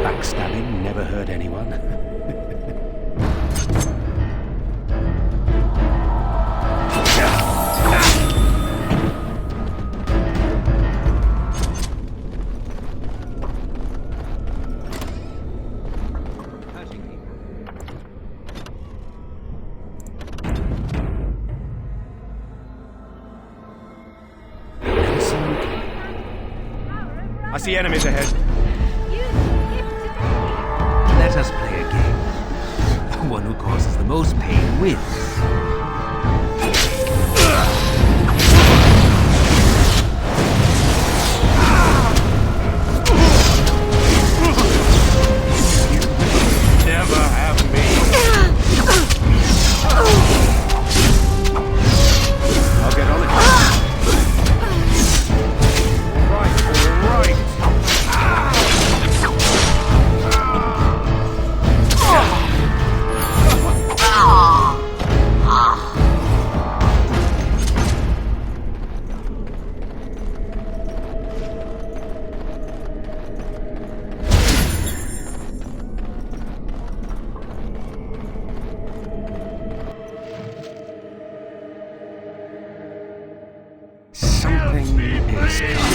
Backstabbing never hurt anyone. I see enemies ahead. Let us play a game. The one who causes the most pain wins. Never have me. I'll get on it. Something is coming.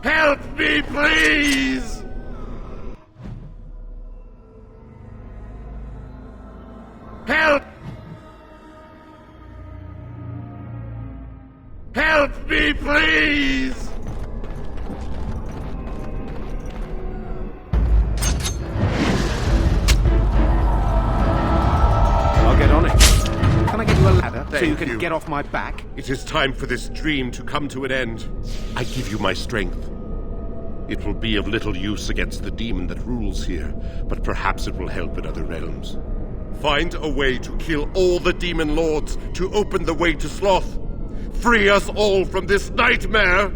Help me, please! Help! Help me, please! I'll get on it. Can I get you a ladder so you can get off my back? It is time for this dream to come to an end. I give you my strength. It will be of little use against the demon that rules here, but perhaps it will help in other realms. Find a way to kill all the demon lords to open the way to Sloth. Free us all from this nightmare!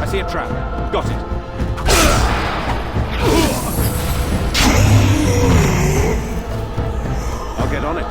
I see a trap. Got it. I'll get on it.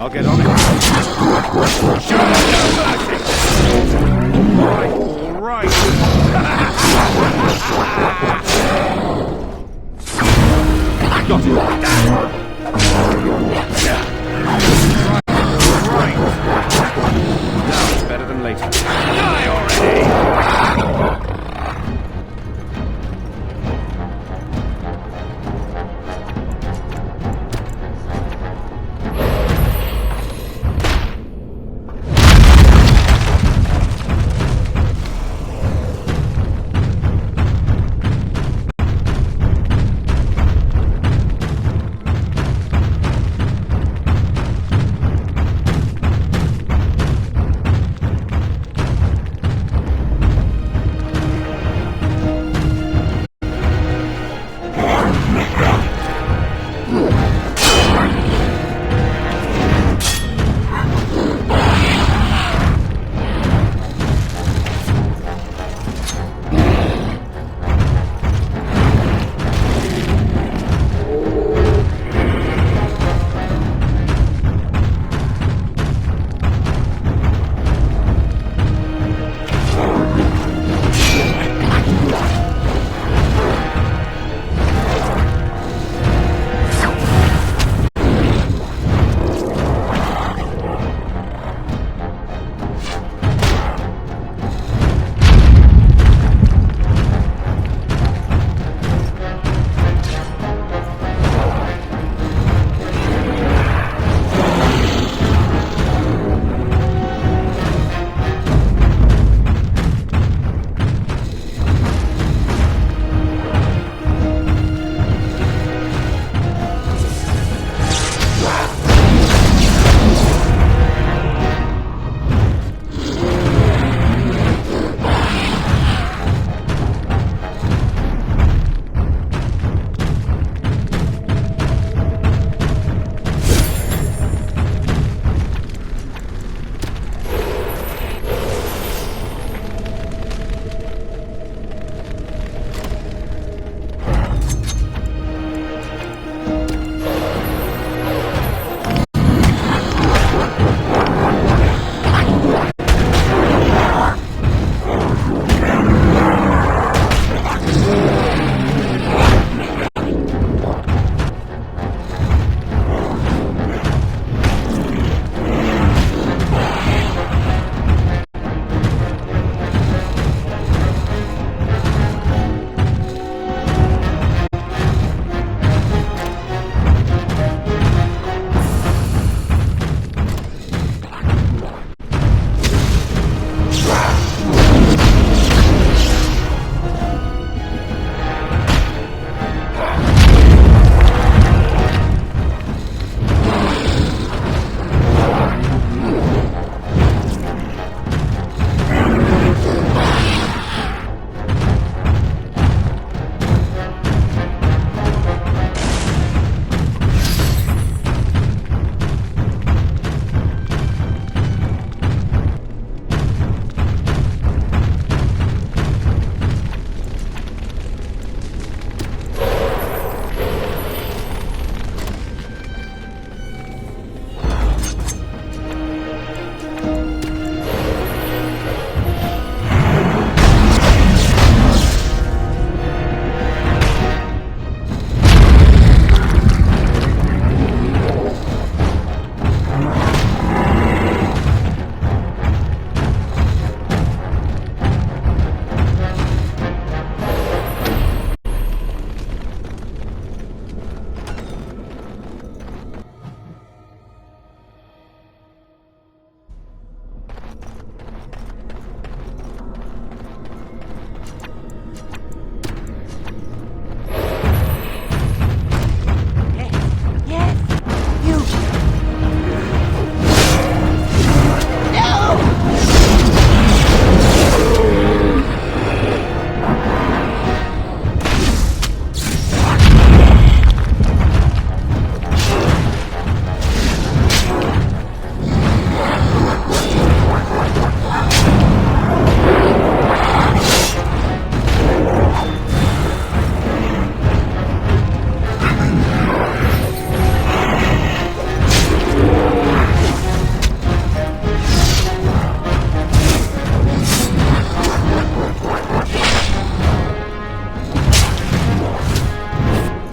I'll get on it. All right. Got it. Now it's better than later. Die already!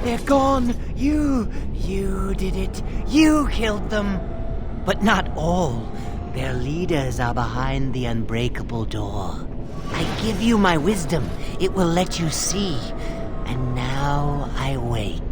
They're gone! You did it! You killed them! But not all. Their leaders are behind the unbreakable door. I give you my wisdom. It will let you see. And now I wake.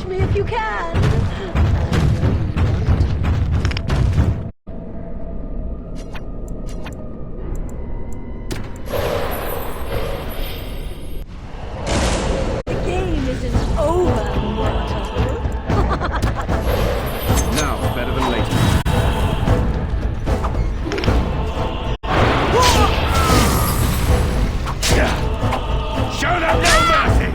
Catch me if you can! The game isn't over, mortal. Now, better than later. Show them no mercy!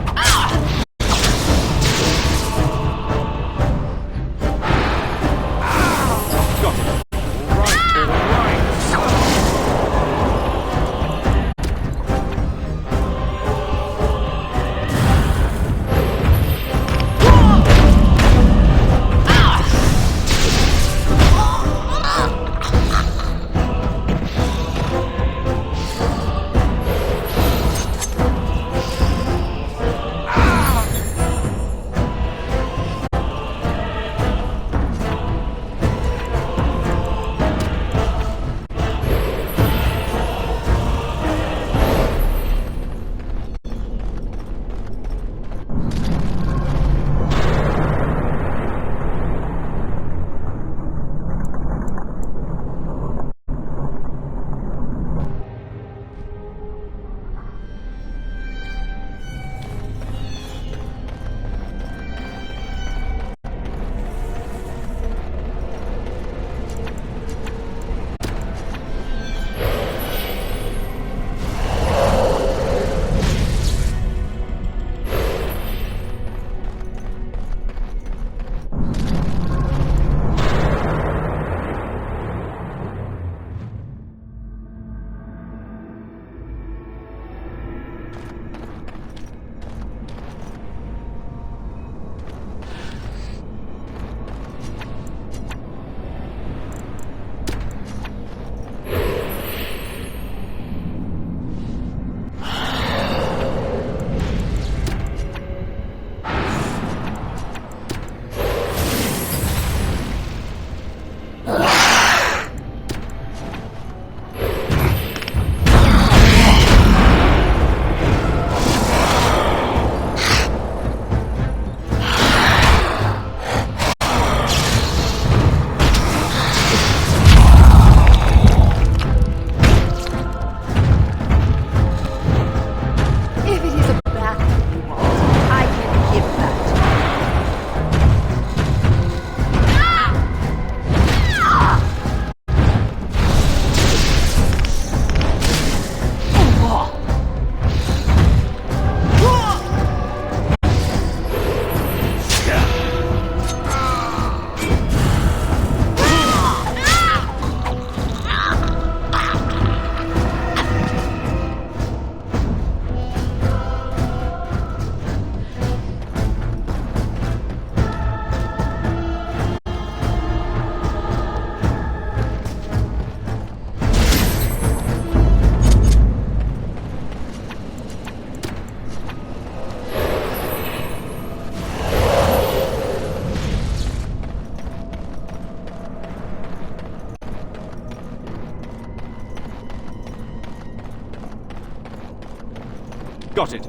Got it.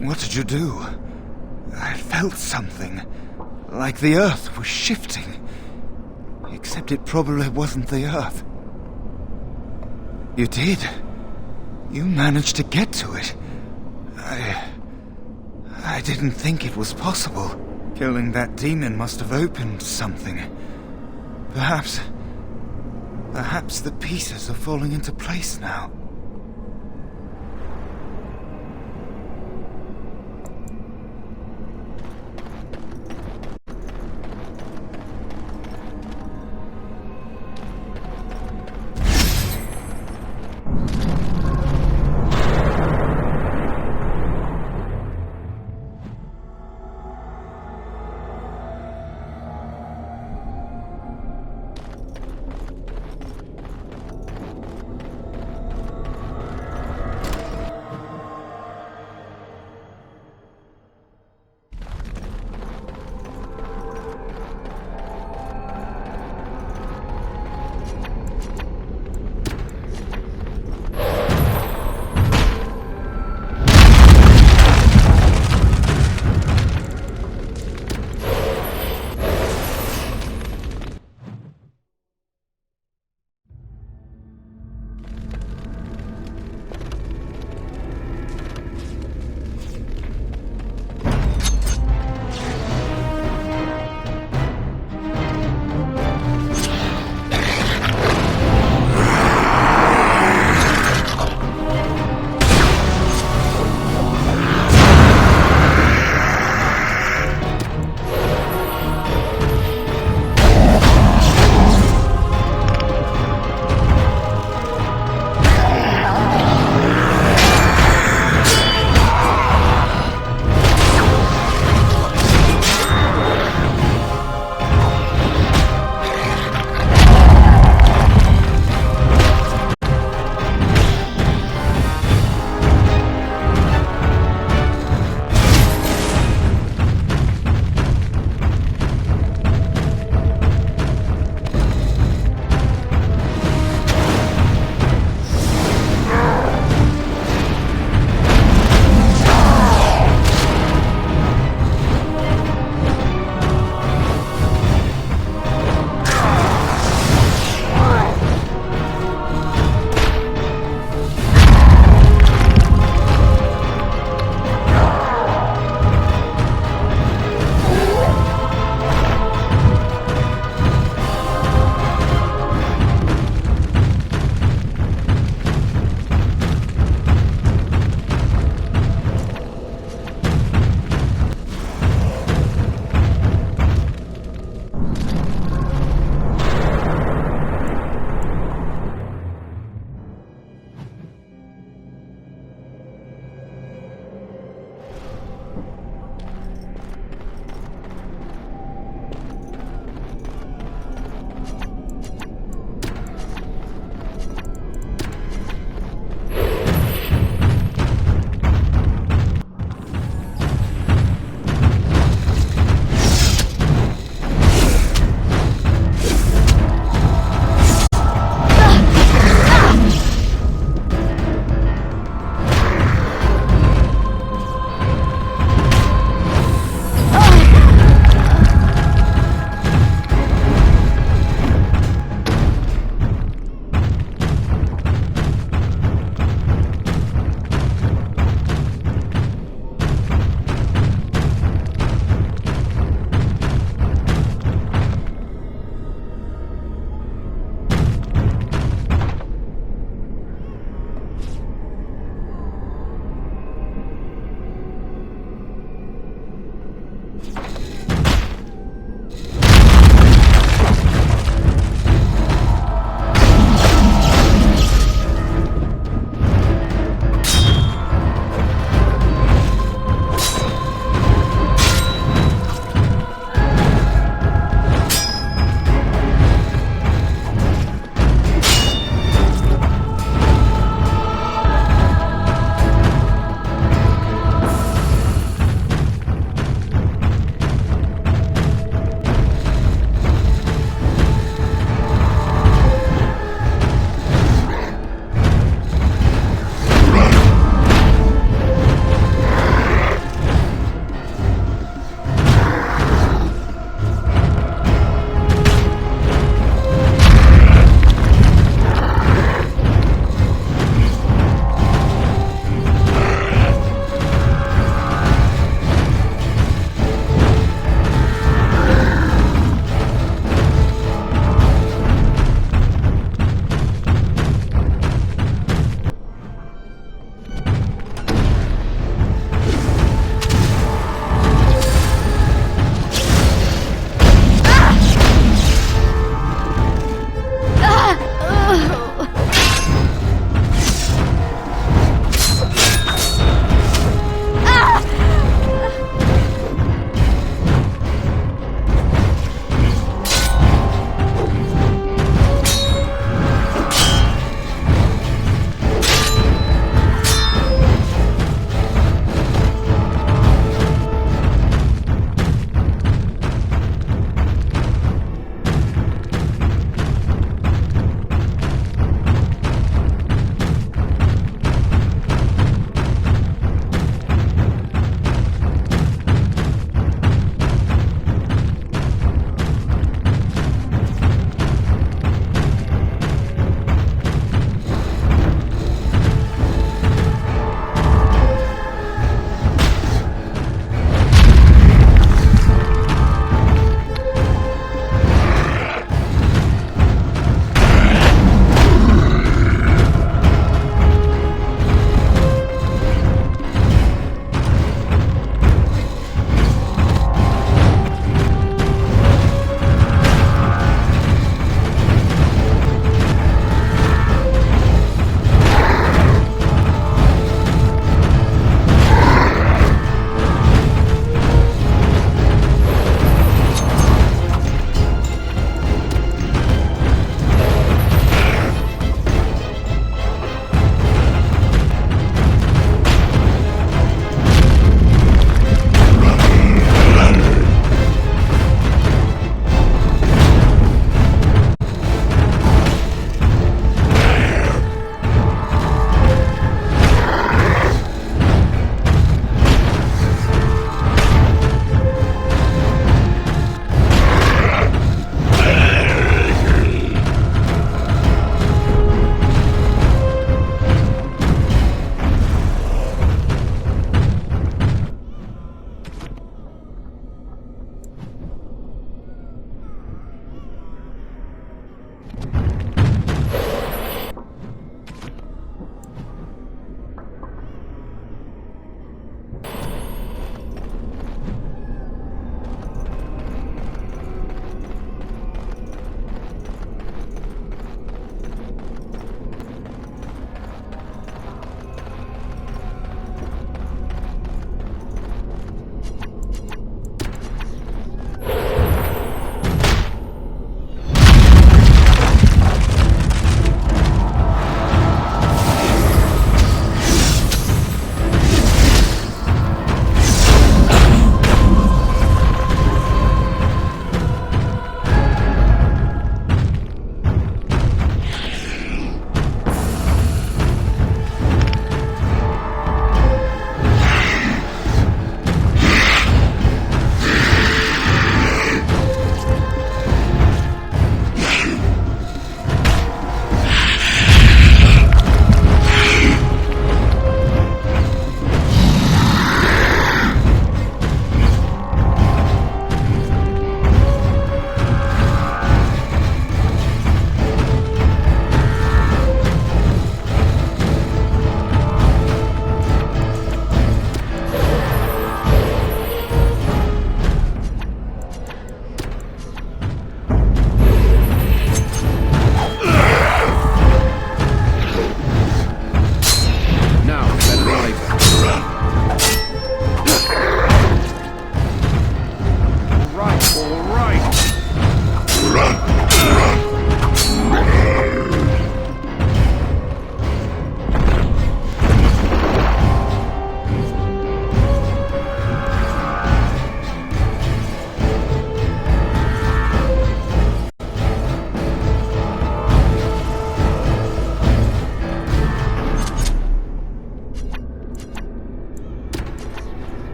What did you do? I felt something. Like the Earth was shifting. Except it probably wasn't the Earth. You did. You managed to get to it. I didn't think it was possible. Killing that demon must have opened something. Perhaps the pieces are falling into place now.